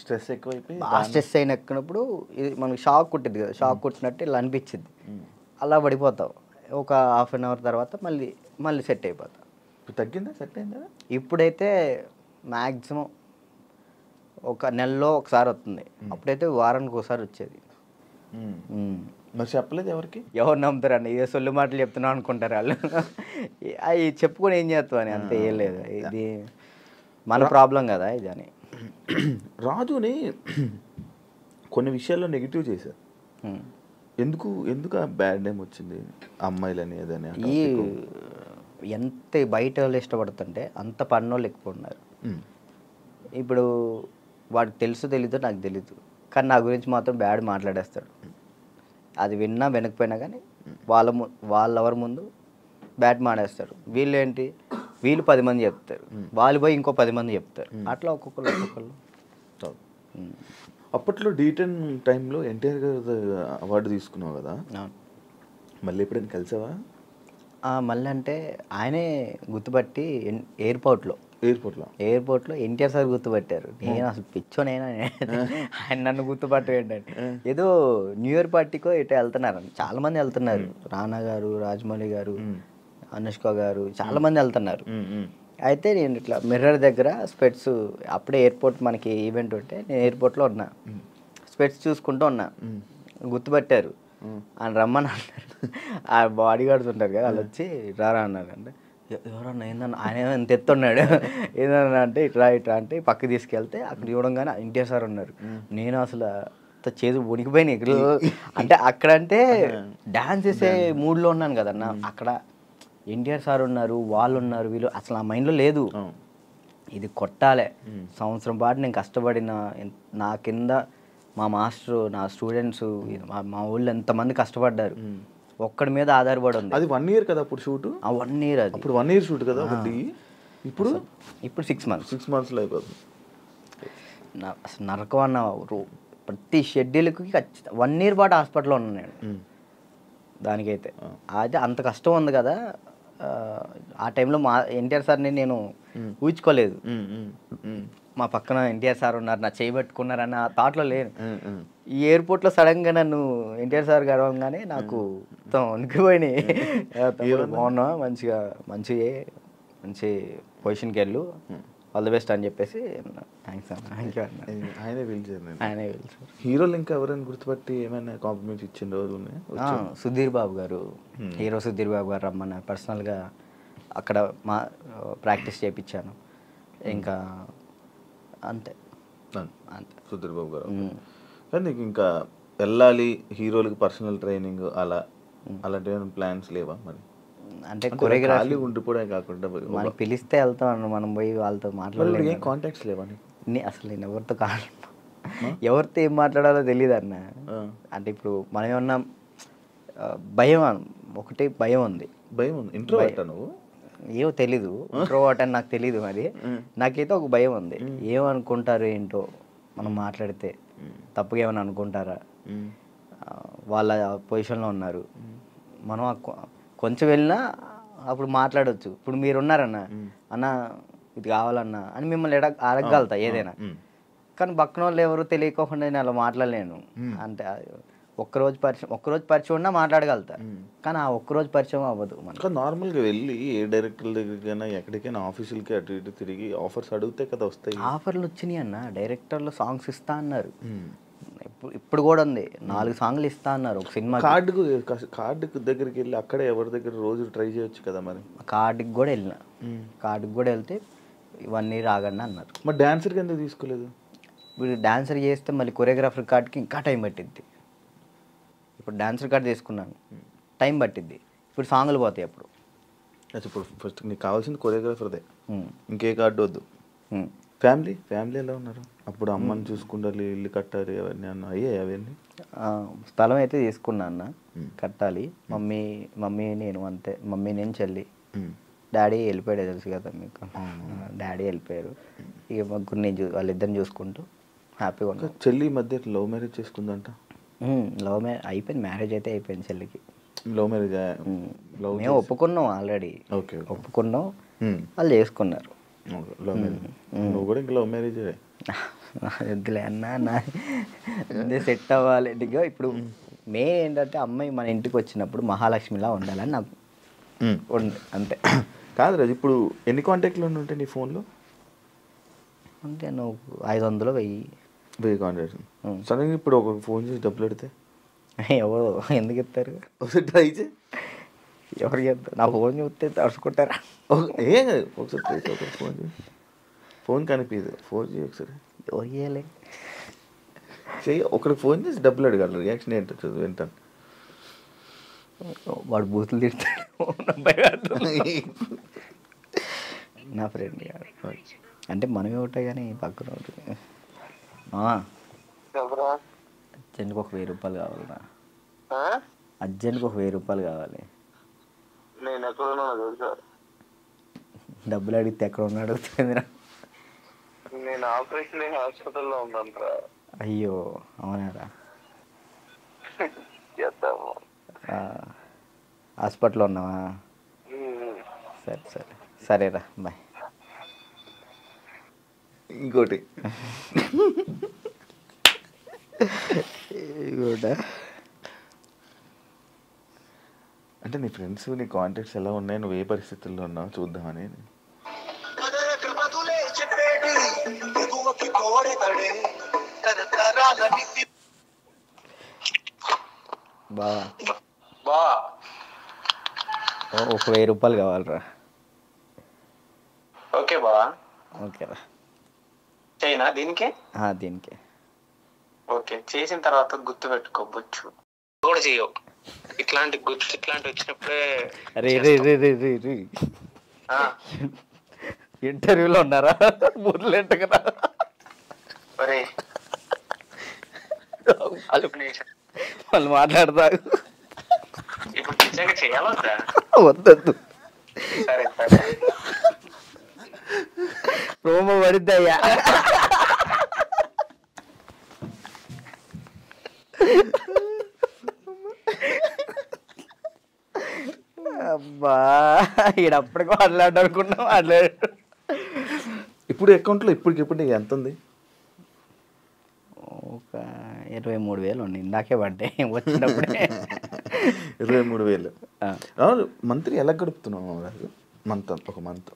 స్ట్రెస్ ఎక్కువైపోయి స్ట్రెస్ అయిన ఎక్కినప్పుడు ఇది మనకి షాక్ కొట్టింది కదా, షాక్ కొట్టినట్టు ఇలా అనిపించింది, అలా పడిపోతావు. ఒక 1/2 hour తర్వాత మళ్ళీ సెట్ అయిపోతావు. తగ్గిందా, సెట్ అయిందా? ఇప్పుడైతే మ్యాక్సిమం ఒక నెలలో ఒకసారి వస్తుంది, అప్పుడైతే వారానికి ఒకసారి వచ్చేది. మరి చెప్పలేదు ఎవరికి? ఎవరు నమ్ముతారండి, ఇదే సొల్లు మాటలు చెప్తున్నావు అనుకుంటారు వాళ్ళు. అవి చెప్పుకొని ఏం చేస్తావు అని, అంతే. ఏం లేదు, ఇది మన ప్రాబ్లం కదా ఇది అని. రాజుని కొన్ని విషయాల్లో నెగిటివ్ చేశారు. ఎందుకు ఆ బ్యాడ్ నేమ్ వచ్చింది అమ్మాయిలని ఏదని? ఈ ఎంత బయట వాళ్ళు ఇష్టపడుతుంటే అంత పన్నోళ్ళు ఎక్కువ ఉన్నారు. ఇప్పుడు వాడికి తెలీదో నాకు తెలీదు, కానీ నా గురించి మాత్రం బ్యాడ్ మాట్లాడేస్తాడు. అది విన్నా వినకపోయినా కానీ వాళ్ళెవరి ముందు బ్యాడ్ మాడేస్తాడు. వీళ్ళు 10 మంది చెప్తారు, వాళ్ళు పోయి ఇంకో 10 మంది చెప్తారు, అట్లా ఒక్కొక్కరు. అప్పట్లో D10 టైంలో ఎన్టీఆర్ గారు అవార్డు తీసుకున్నావు కదా, మళ్ళీ ఎప్పుడైనా కలిసావా? మళ్ళీ అంటే ఆయనే గుర్తుపట్టి ఎయిర్పోర్ట్లో ఎన్టీఆర్ సార్ గుర్తుపట్టారు. నేను అసలు పిచ్చోనైనా ఆయన నన్ను గుర్తుపట్టండి. ఏదో న్యూ ఇయర్ పార్టీకో ఇటు వెళ్తున్నారు, చాలా మంది వెళ్తున్నారు. రానా గారు, రాజమౌళి గారు, అనుష్క గారు, చాలా మంది వెళ్తున్నారు. అయితే నేను ఇట్లా మిర్రర్ దగ్గర స్పెట్స్, అప్పుడే ఎయిర్పోర్ట్ మనకి ఈవెంట్ ఉంటే నేను ఎయిర్పోర్ట్లో ఉన్నా, స్పెట్స్ చూసుకుంటూ ఉన్నా. గుర్తుపట్టారు, ఆయన రమ్మని అన్నారు. ఆ బాడీ గార్డ్స్ ఉంటారు కదా, వాళ్ళు వచ్చి రారా అన్నారు. అంటే ఎవరన్నా ఏందన్నా, ఆయన ఎంత ఎత్తున్నాడు ఏందన్నా అంటే ఇట్లా అంటే పక్కకి తీసుకెళ్తే అక్కడ చూడంగానే ఎన్టీఆర్ సార్ ఉన్నారు. నేను అసలు చేదు వణికిపోయినాయి. అంటే అక్కడంటే డ్యాన్స్ చేసే మూడ్లో ఉన్నాను కదన్నా, అక్కడ ఎన్టీఆర్ సార్ ఉన్నారు, వాళ్ళు ఉన్నారు, వీళ్ళు అసలు ఆ మైండ్లో లేదు. ఇది కొట్టాలి, సంవత్సరం పాటు నేను కష్టపడిన, నా కింద మా మాస్టరు, నా స్టూడెంట్స్, మా ఊళ్ళో ఎంతమంది కష్టపడ్డారు, ఒక్కడి మీద ఆధారపడి ఉంది. అది 1 year కదా అప్పుడు షూట్? 1 year. అది అప్పుడు 1 year షూట్ కదా ఒకటి. ఇప్పుడు 6 months. 6 monthsలో అయిపోతుంది. అసలు నరకం అన్న. ప్రతి షెడ్యూల్కి 1 year పాటు హాస్పిటల్లో ఉన్నాను నేను. దానికైతే అది అంత కష్టం ఉంది కదా. ఆ టైంలో మా ఎన్టీఆర్ సార్ని నేను ఊహించుకోలేదు. మా పక్కన ఎన్టీఆర్ సార్ ఉన్నారు, నా చేయబెట్టుకున్నారన్న థాట్లో లేను. ఈ ఎయిర్పోర్ట్లో సడన్గా నన్ను ఎన్టీఆర్ సార్ గడవగానే నాకు మొత్తం వణికిపోయినాయి. బాగున్నా, మంచి పొజిషన్కి వెళ్ళు, ఆల్ ది బెస్ట్ అని చెప్పేసి థ్యాంక్స్ అన్న. ఆయనే పిలిచారు. హీరోలు ఇంకా ఎవరైనా గుర్తుపట్టి ఏమైనా కాంప్లిమెంట్స్ ఇచ్చిన రోజు ఉన్నాయి? సుధీర్ బాబు గారు, హీరో సుధీర్ బాబు గారు రమ్మన్నారు. పర్సనల్గా అక్కడ మా ప్రాక్టీస్ చేయించాను. ఇంకా అంతే. సుధీర్ బాబు గారు. కానీ నీకు ఇంకా వెళ్ళాలి హీరోలకి పర్సనల్ ట్రైనింగ్ అలాంటి ప్లాన్స్ లేవా మరి? అంటే కొరియోగ్రఫీ ఉండిపోవడం కాకుండా మనకి పిలిస్తే వెళ్తాం, మనం పోయి వాళ్ళతో మాట్లాడలేదు. ఏం కాంటాక్ట్స్ లేవా? అసలు నేను ఎవరితో ఏం మాట్లాడాలో తెలియదు అన్న. అంటే ఇప్పుడు మనం ఏమన్నా భయం, ఒకటి భయం ఉంది. ఇంట్రోవర్టా నువ్వు? ఏమో తెలీదు, ఇంట్రోవర్ట్ అని నాకు తెలీదు. మరి నాకైతే ఒక భయం ఉంది, ఏమనుకుంటారు ఏంటో, మనం మాట్లాడితే తప్పుగా ఏమైనా అనుకుంటారా, వాళ్ళ పొజిషన్లో ఉన్నారు, మనం కొంచెం వెళ్ళినా అప్పుడు మాట్లాడవచ్చు. ఇప్పుడు మీరు ఉన్నారన్న, అన్న ఇది కావాలన్నా అని మిమ్మల్ని అడగగలుగుతా ఏదైనా. కానీ పక్కన వాళ్ళు ఎవరు తెలియకోకుండా నేను అలా మాట్లాడలేను. అంటే ఒక్కరోజు పరిచయం ఉన్నా మాట్లాడగలుగుతా, కానీ ఆ ఒక్కరోజు పరిచయం అవ్వదు. మనకు నార్మల్గా వెళ్ళి ఏ డైరెక్టర్ల దగ్గరికైనా ఎక్కడికైనా ఆఫీసులకి అటు ఇటు తిరిగి ఆఫర్స్ అడిగితే కదా వస్తాయి. ఆఫర్లు వచ్చినాయి అన్న, డైరెక్టర్లు సాంగ్స్ ఇస్తా అన్నారు. ఇప్పుడు కూడా ఉంది, 4 సాంగ్లు ఇస్తా అన్నారు ఒక సినిమా. కార్డుకు దగ్గరికి వెళ్ళి అక్కడే ఎవరి దగ్గర రోజు ట్రై చేయొచ్చు కదా. మరి కార్డుకి కూడా వెళ్ళిన, కార్డుకి కూడా వెళ్తే 1 year ఆగండి అన్నారు. మరి డాన్సర్కి ఎందుకు తీసుకోలేదు? ఇప్పుడు డాన్సర్ చేస్తే మళ్ళీ కొరియోగ్రాఫర్ కార్డ్కి ఇంకా టైం పట్టిద్ది. ఇప్పుడు డాన్సర్ కార్డ్ తీసుకున్నాను, టైం పట్టిద్ది. ఇప్పుడు సాంగ్లు పోతాయి. ఇప్పుడు ఫస్ట్ నీకు కావాల్సింది కొరియోగ్రాఫర్దే, ఇంకే కార్డు వద్దు. ఫ్యామిలీ ఎలా ఉన్నారు అప్పుడు? అమ్మని చూసుకుంటారు, ఇల్లు కట్టాలి, అవన్నీ అయ్యాయి అవన్నీ? స్థలం అయితే తీసుకున్నా అన్న, కట్టాలి. మమ్మీ నేను అంతే, మమ్మీ నేను చెల్లి. డాడీ వెళ్ళిపోయాడు, తెలుసు కదా మీకు. డాడీ వెళ్ళిపోయారు. ఇక ముగ్గురు నేను వాళ్ళిద్దరిని చూసుకుంటూ హ్యాపీగా ఉన్నాను. చెల్లి ఈ మధ్య లవ్ మ్యారేజ్ చేసుకుందంట. లవ్ మ్యారేజ్ అయిపోయింది, మ్యారేజ్ అయితే అయిపోయింది చెల్లికి. Love marriage? మేము ఒప్పుకున్నాం ఆల్రెడీ. ఓకే, ఒప్పుకున్నాం, వాళ్ళు చేసుకున్నారు. Love marriage. నువ్వు కూడా ఇంకా లవ్ మ్యారేజ్? వద్దులే అన్న, సెట్ అవ్వాలి. ఇప్పుడు మెయిన్ ఏంటంటే అమ్మాయి మన ఇంటికి వచ్చినప్పుడు మహాలక్ష్మిలా ఉండాలని నాకు అంతే. కాదు రాజు, ఇప్పుడు ఎన్ని కాంటాక్ట్లు ఉంటాయి నీ ఫోన్లో? అంటే నువ్వు 500 1000 కాంటాక్ట్స్. సడన్గా ఇప్పుడు ఒక ఫోన్ చేసి డబ్బులు పెడితే ఎవరు ఎందుకు ఇస్తారు? ఒకసారి ట్రై చేయి. ఎవరికి ఇస్తారు? నా ఫోన్ చూస్తే తడుచుకుంటారా? ఏం కాదు, ఒకసారి ట్రై చేయి. ఒకసారి ఫోన్ చేయి. ఫోన్ కనిపించదు, ఫోన్ చేయి ఒకసారి. ఎవరికి ఇవ్వాలి? చెయ్యి. ఒకరికి ఫోన్ చేసి డబ్బులు అడగాలి, రియాక్షన్ ఏంటో చదువు వింటాను. వాడు బూతులు తిడతాడు. నా ఫ్రెండ్ అంటే మనమే ఉంటాయి కానీ పక్కన ఉంటుంది. అర్జెంట్కి ఒక 1000 రూపాయలు కావాలన్నా. అర్జెంట్కి ఒక 1000 రూపాయలు కావాలి. నేను ఎక్కడ డబ్బులు అడిగితే ఎక్కడ ఉన్నాడు అడుగుతుంది. నేను ఆపరేషన్ హాస్పిటల్లో ఉన్నాను. అయ్యో అవునారా? హాస్పిటల్లో ఉన్నావా? సరే సరేరా, బాయ్. ఇంకోటి అంటే నీ ఫ్రెండ్స్, నీ కాంటాక్ట్స్ ఎలా ఉన్నాయి, నువ్వు ఏ పరిస్థితుల్లో ఉన్నావు చూద్దామని. బా ఒక 1000 రూపాయలు కావాలరా. ఓకే బా, ఓకేరా. చైనా దీనికి? దీనికి. ఓకే, చేసిన తర్వాత గుర్తు పెట్టుకోవచ్చు కూడా చేయవు. ఇట్లాంటి వచ్చినప్పుడే ఇంటర్వ్యూలో ఉన్నారా? బుర్లేంట కదా వాళ్ళు మాట్లాడతారు. ఇప్పుడు నిజంగా చేయాలొద్దా? వద్దొద్దు, సరే సరే. ప్రోమో పడిద్దయ్యా. అబ్బా ఈడప్పటికి మాట్లాడనుకున్నా మాట్లాడు. ఇప్పుడు అకౌంట్లో ఇప్పటికిప్పుడు ఎంత ఉంది? ఒక 23,000 ఉంది. ఇందాకే పడ్డాయి వచ్చినప్పుడే. 23,000. మంత్లీ ఎలా గడుపుతున్నావు ఒక మంత్?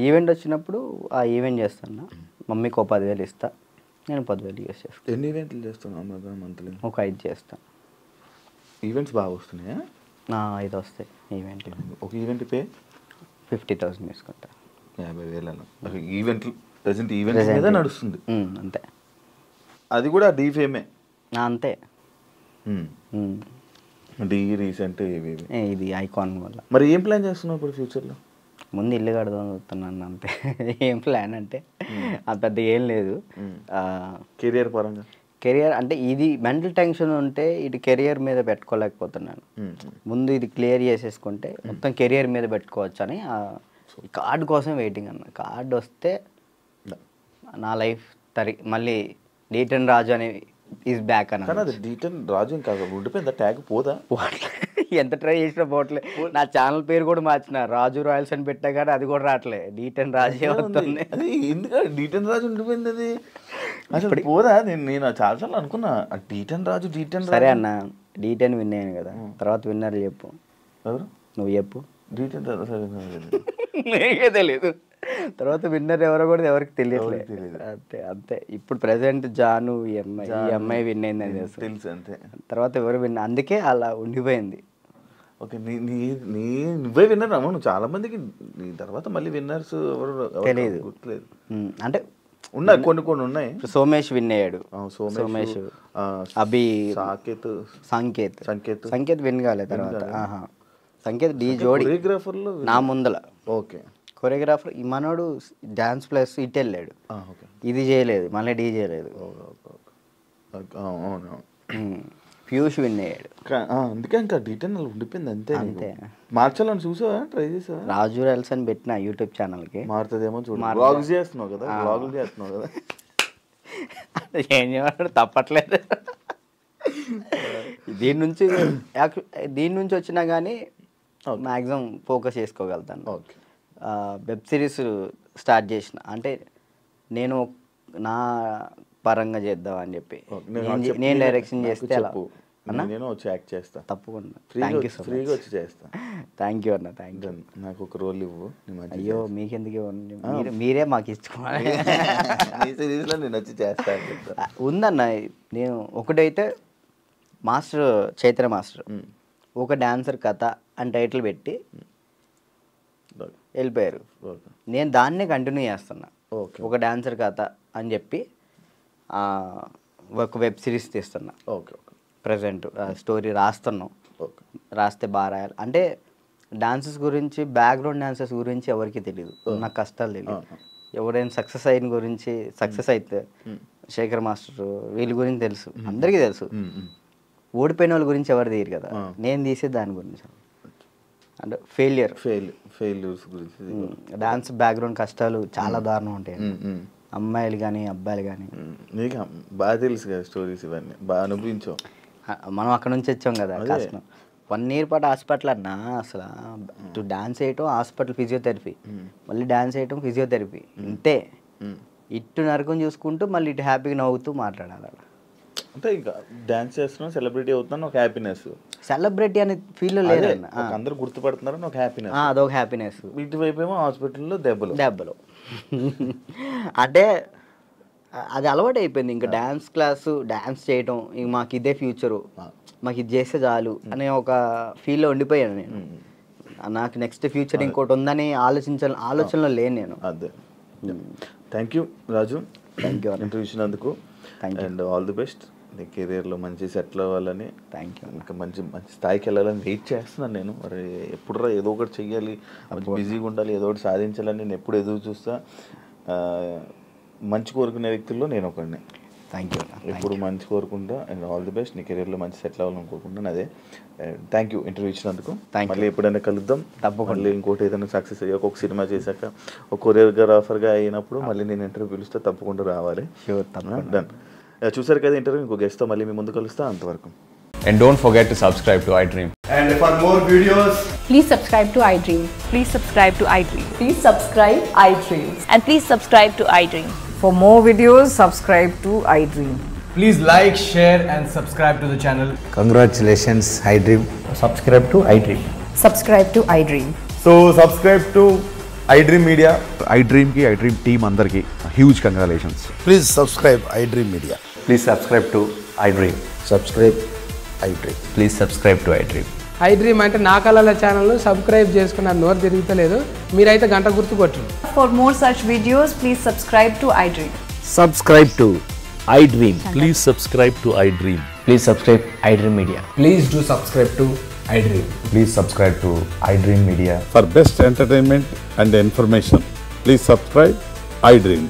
ఈవెంట్ వచ్చినప్పుడు ఆ ఈవెంట్ చేస్తాను. మమ్మీకి ఒక 10,000 ఇస్తా, నేను 10,000 యూస్ చేస్తాను. ఎన్ని ఈవెంట్లు చేస్తున్నావు మంత్లీ? ఒక 5 చేస్తాను. ఈవెంట్స్ బాగా వస్తున్నాయా? 5 వస్తాయి ఈవెంట్లు. ఒక ఈవెంట్ పే 50,000 తీసుకుంటా. 50,000 ఈవెంట్లు ప్రజెంట్ ఈవెంట్ మీద నడుస్తుంది అంతే. అది కూడా డీఫేమే అంతే. డీ రీసెంట్ ఇది ఐకాన్ వల్ల. మరి ఏం ప్లాన్ చేస్తున్నావు ఇప్పుడు ఫ్యూచర్లో? ముందు ఇల్లు కడదాం చూస్తున్నాను అంతే. ఏం ప్లాన్ అంటే అంత పెద్ద ఏం లేదు. కెరియర్ పరంగా? కెరియర్ అంటే ఇది మెంటల్ టెన్షన్ ఉంటే ఇది కెరియర్ మీద పెట్టుకోలేకపోతున్నాను. ముందు ఇది క్లియర్ చేసేసుకుంటే మొత్తం కెరియర్ మీద పెట్టుకోవచ్చు అని కార్డు కోసం వెయిటింగ్ అన్న. కార్డు వస్తే నా లైఫ్ మళ్ళీ డీటన్ రాజు అని ఈజ్ బ్యాక్ అని. అది డీటన్ రాజు ఇంకా ఉండిపోయిందా? ట్యాగ్ పోదా? ఎంత ట్రై చేసినా పోవట్లే. నా ఛానల్ పేరు కూడా మార్చిన, రాజు రాయల్స్ అని పెట్టా కానీ అది కూడా రావట్లే. డీటన్ రాజే వస్తుంది. ఎందుకంటే డీటన్ రాజు ఉండిపోయింది అది అసలు పోదా? నేను చాలాసార్లు అనుకున్నా డీటన్ రాజు. సరే అన్న, డీటెన్ విన్ అయ్యాను కదా, తర్వాత విన్నర్ చెప్పు. ఎవరు? నువ్వు చెప్పు. డీటెన్ నీకే తెలియదు, తర్వాత విన్నర్ ఎవరో కూడా ఎవరికి తెలియట్లేదు. అంతే. ఇప్పుడు ప్రెసెంట్ జాను ఈ అమ్మాయి విన్ అయింది అని తెలుసు అంతే. తర్వాత ఎవరు విన్, అందుకే అలా ఉండిపోయింది. ఓకే, నువ్వే విన్నర్ అమ్మ. నువ్వు చాలా మందికి నీ తర్వాత మళ్ళీ విన్నర్స్ ఎవరు తెలియదు, గుర్తులేదు. అంటే ఉన్నాయి, కొన్ని ఉన్నాయి. సోమేష్ విన్ అయ్యాడు. సోమేష్, అభి, సంకేత్ విన్ కాలేదు. తర్వాత సంకేత్ డీ జోడి కొరియోగ్రాఫర్లో నా ముందల. ఓకే, కొరియోగ్రాఫర్ ఈ మనోడు డాన్స్ ప్లస్ ఇటు వెళ్ళాడు, ఓకే ఇది చేయలేదు, మళ్ళీ డీ చేయలేదు. అవును పీయూష్ విన్ అయ్యాడు. అందుకే ఇంకా డీటెయిల్ ఉండిపోయింది అంతే. అంతే. మార్చాలని చూసావా, ట్రై చేసావా? రాజు రెల్స్ అని పెట్టిన యూట్యూబ్ ఛానల్కి. మారుతుందేమో చూడు. వ్లాగ్స్ చేస్తున్నావు కదా, వ్లాగులు చేస్తున్నావు కదా. ఏం చేయమంటాడు, తప్పట్లేదు. దీని నుంచి వచ్చినా కానీ మ్యాక్సిమం ఫోకస్ చేసుకోగలుగుతాను. ఓకే. వెబ్ సిరీస్ స్టార్ట్ చేసిన, అంటే నేను నా పరంగా చేద్దాం అని చెప్పి నేను డైరెక్షన్ చేస్తే నేను వచ్చి యాక్ట్ చేస్తా తప్పకుండా. ఫ్రీగా వచ్చి చేస్తా. థ్యాంక్ యూ అన్న, థ్యాంక్ యూ. నాకు ఒక రోల్ ఇవ్వు. అయ్యో మీకెందుకు ఇవ్వండి, మీరే మాకు ఇచ్చుకోవాలి. సిరీస్లో నేను వచ్చి చేస్తా ఉందన్న. నేను ఒకటైతే మాస్టర్ చైత్ర మాస్టర్ ఒక డాన్సర్ కథ అని టైటిల్ పెట్టి వెళ్ళిపోయారు. నేను దాన్నే కంటిన్యూ చేస్తున్నా. ఒక డాన్సర్ కథ అని చెప్పి ఒక వెబ్ సిరీస్ తీస్తున్నా. Okay okay. ప్రజెంట్ స్టోరీ రాస్తున్నాం. రాస్తే బాగా రాయాలి. అంటే డాన్సెస్ గురించి, బ్యాక్గ్రౌండ్ డాన్సెస్ గురించి ఎవరికి తెలియదు, నాకు కష్టాలు తెలియదు. ఎవరైనా సక్సెస్ అయిన గురించి, సక్సెస్ అయితే శేఖర్ మాస్టర్ వీళ్ళ గురించి తెలుసు, అందరికీ తెలుసు. ఓడిపోయిన వాళ్ళ గురించి ఎవరు తీయరు కదా, నేను తీసే దాని గురించి. అంటే ఫెయిల్యూర్స్ గురించి. డాన్స్ బ్యాక్గ్రౌండ్ కష్టాలు చాలా దారుణం ఉంటాయి, అమ్మాయిలు కానీ అబ్బాయిలు కానీ. నీకు బాగా తెలుసు కదా స్టోరీస్, ఇవన్నీ బాగా అనుభవించాం. మనం అక్కడ నుంచి వచ్చాం కదా, కష్టం. 1 year పాటు హాస్పిటల్ అన్నా, అసలు డాన్స్ వేయటం హాస్పిటల్, ఫిజియోథెరపీ, మళ్ళీ డాన్స్ వేయటం ఫిజియోథెరపీ, ఇంతే. ఇటు నరకం చూసుకుంటూ మళ్ళీ ఇటు హ్యాపీగా నవ్వుతూ మాట్లాడాలి. అంటే ఇంకా డాన్స్ చేస్తున్నాను, సెలబ్రిటీ అవుతున్నాను, ఒక హ్యాపీనెస్. సెలబ్రిటీ అనే ఫీల్ లేదు, అందరూ గుర్తుపడుతున్నారని ఒక హ్యాపీనెస్, అదొక హ్యాపీనెస్. ఇటువైపు ఏమో హాస్పిటల్లో దెబ్బలు. అంటే అది అలవాటు అయిపోయింది. ఇంకా డ్యాన్స్ క్లాసు, డ్యాన్స్ చేయటం, ఇంక మాకు ఇదే ఫ్యూచరు, మాకు ఇది చేస్తే చాలు అనే ఒక ఫీల్లో ఉండిపోయాను నేను. నాకు నెక్స్ట్ ఫ్యూచర్ ఇంకోటి ఉందని ఆలోచనలో లేను నేను. అదే. Thank you Raju, thank you interview ఇచ్చినందుకు. And all the best. నీ కెరీర్లో మంచి సెటిల్ అవ్వాలని, థ్యాంక్ యూ. ఇంకా మంచి స్థాయికి వెళ్ళాలని వెయిట్ చేస్తున్నాను నేను. మరి ఎప్పుడురా ఏదో ఒకటి చెయ్యాలి, బిజీగా ఉండాలి, ఏదో ఒకటి సాధించాలని నేను ఎప్పుడు ఎదురు చూస్తా. మంచి కోరుకునే వ్యక్తుల్లో నేను ఒకడిని. Thank you. ఎప్పుడు మంచి కోరుకుంటా. And all the best. నీ కెరీర్లో మంచి సెటిల్ అవ్వాలని కోరుకుంటాను. అదే. థ్యాంక్ యూ ఇంటర్వ్యూ ఇచ్చినందుకు. మళ్ళీ ఎప్పుడైనా కలుద్దాం తప్పకుండా. మళ్ళీ ఇంకోటి ఏదైనా సక్సెస్ అయ్యాక, ఒక సినిమా చేశాక, ఒక కొరియోగ్రాఫర్గా అయినప్పుడు మళ్ళీ నేను ఇంటర్వ్యూ పిలుస్తే తప్పకుండా రావాలి. డన్. చూసారు కదా ఇంటర్వ్యూ. ఇంకో గెస్ట్తో మళ్ళీ మీ ముందు కలుస్తా. అంతవరకు. And don't forget to subscribe to iDream. And for more videos, please subscribe to iDream. Please subscribe to iDream. Please subscribe iDream. And please subscribe to iDream. For more videos, subscribe to iDream. please like, share and subscribe to the channel. Congratulations, iDream. Subscribe to iDream. Subscribe to iDream. So subscribe to iDream Media. iDream ki, iDream team andarki huge congratulations. Please subscribe iDream Media. Please subscribe to iDream. Subscribe iDream. Please subscribe to iDream. iDream అంటే నా కళల ఛానల్ను subscribe చేసుకున్న నోరు తిరుగుతలేదు, మీరైతే గంట గుర్తు కొట్టండి. For more such videos, please subscribe to iDream. Subscribe to iDream. Please subscribe to iDream. Please subscribe iDream Media. Please do subscribe to iDream. Please subscribe to iDream Media. For best entertainment and information, please subscribe iDream.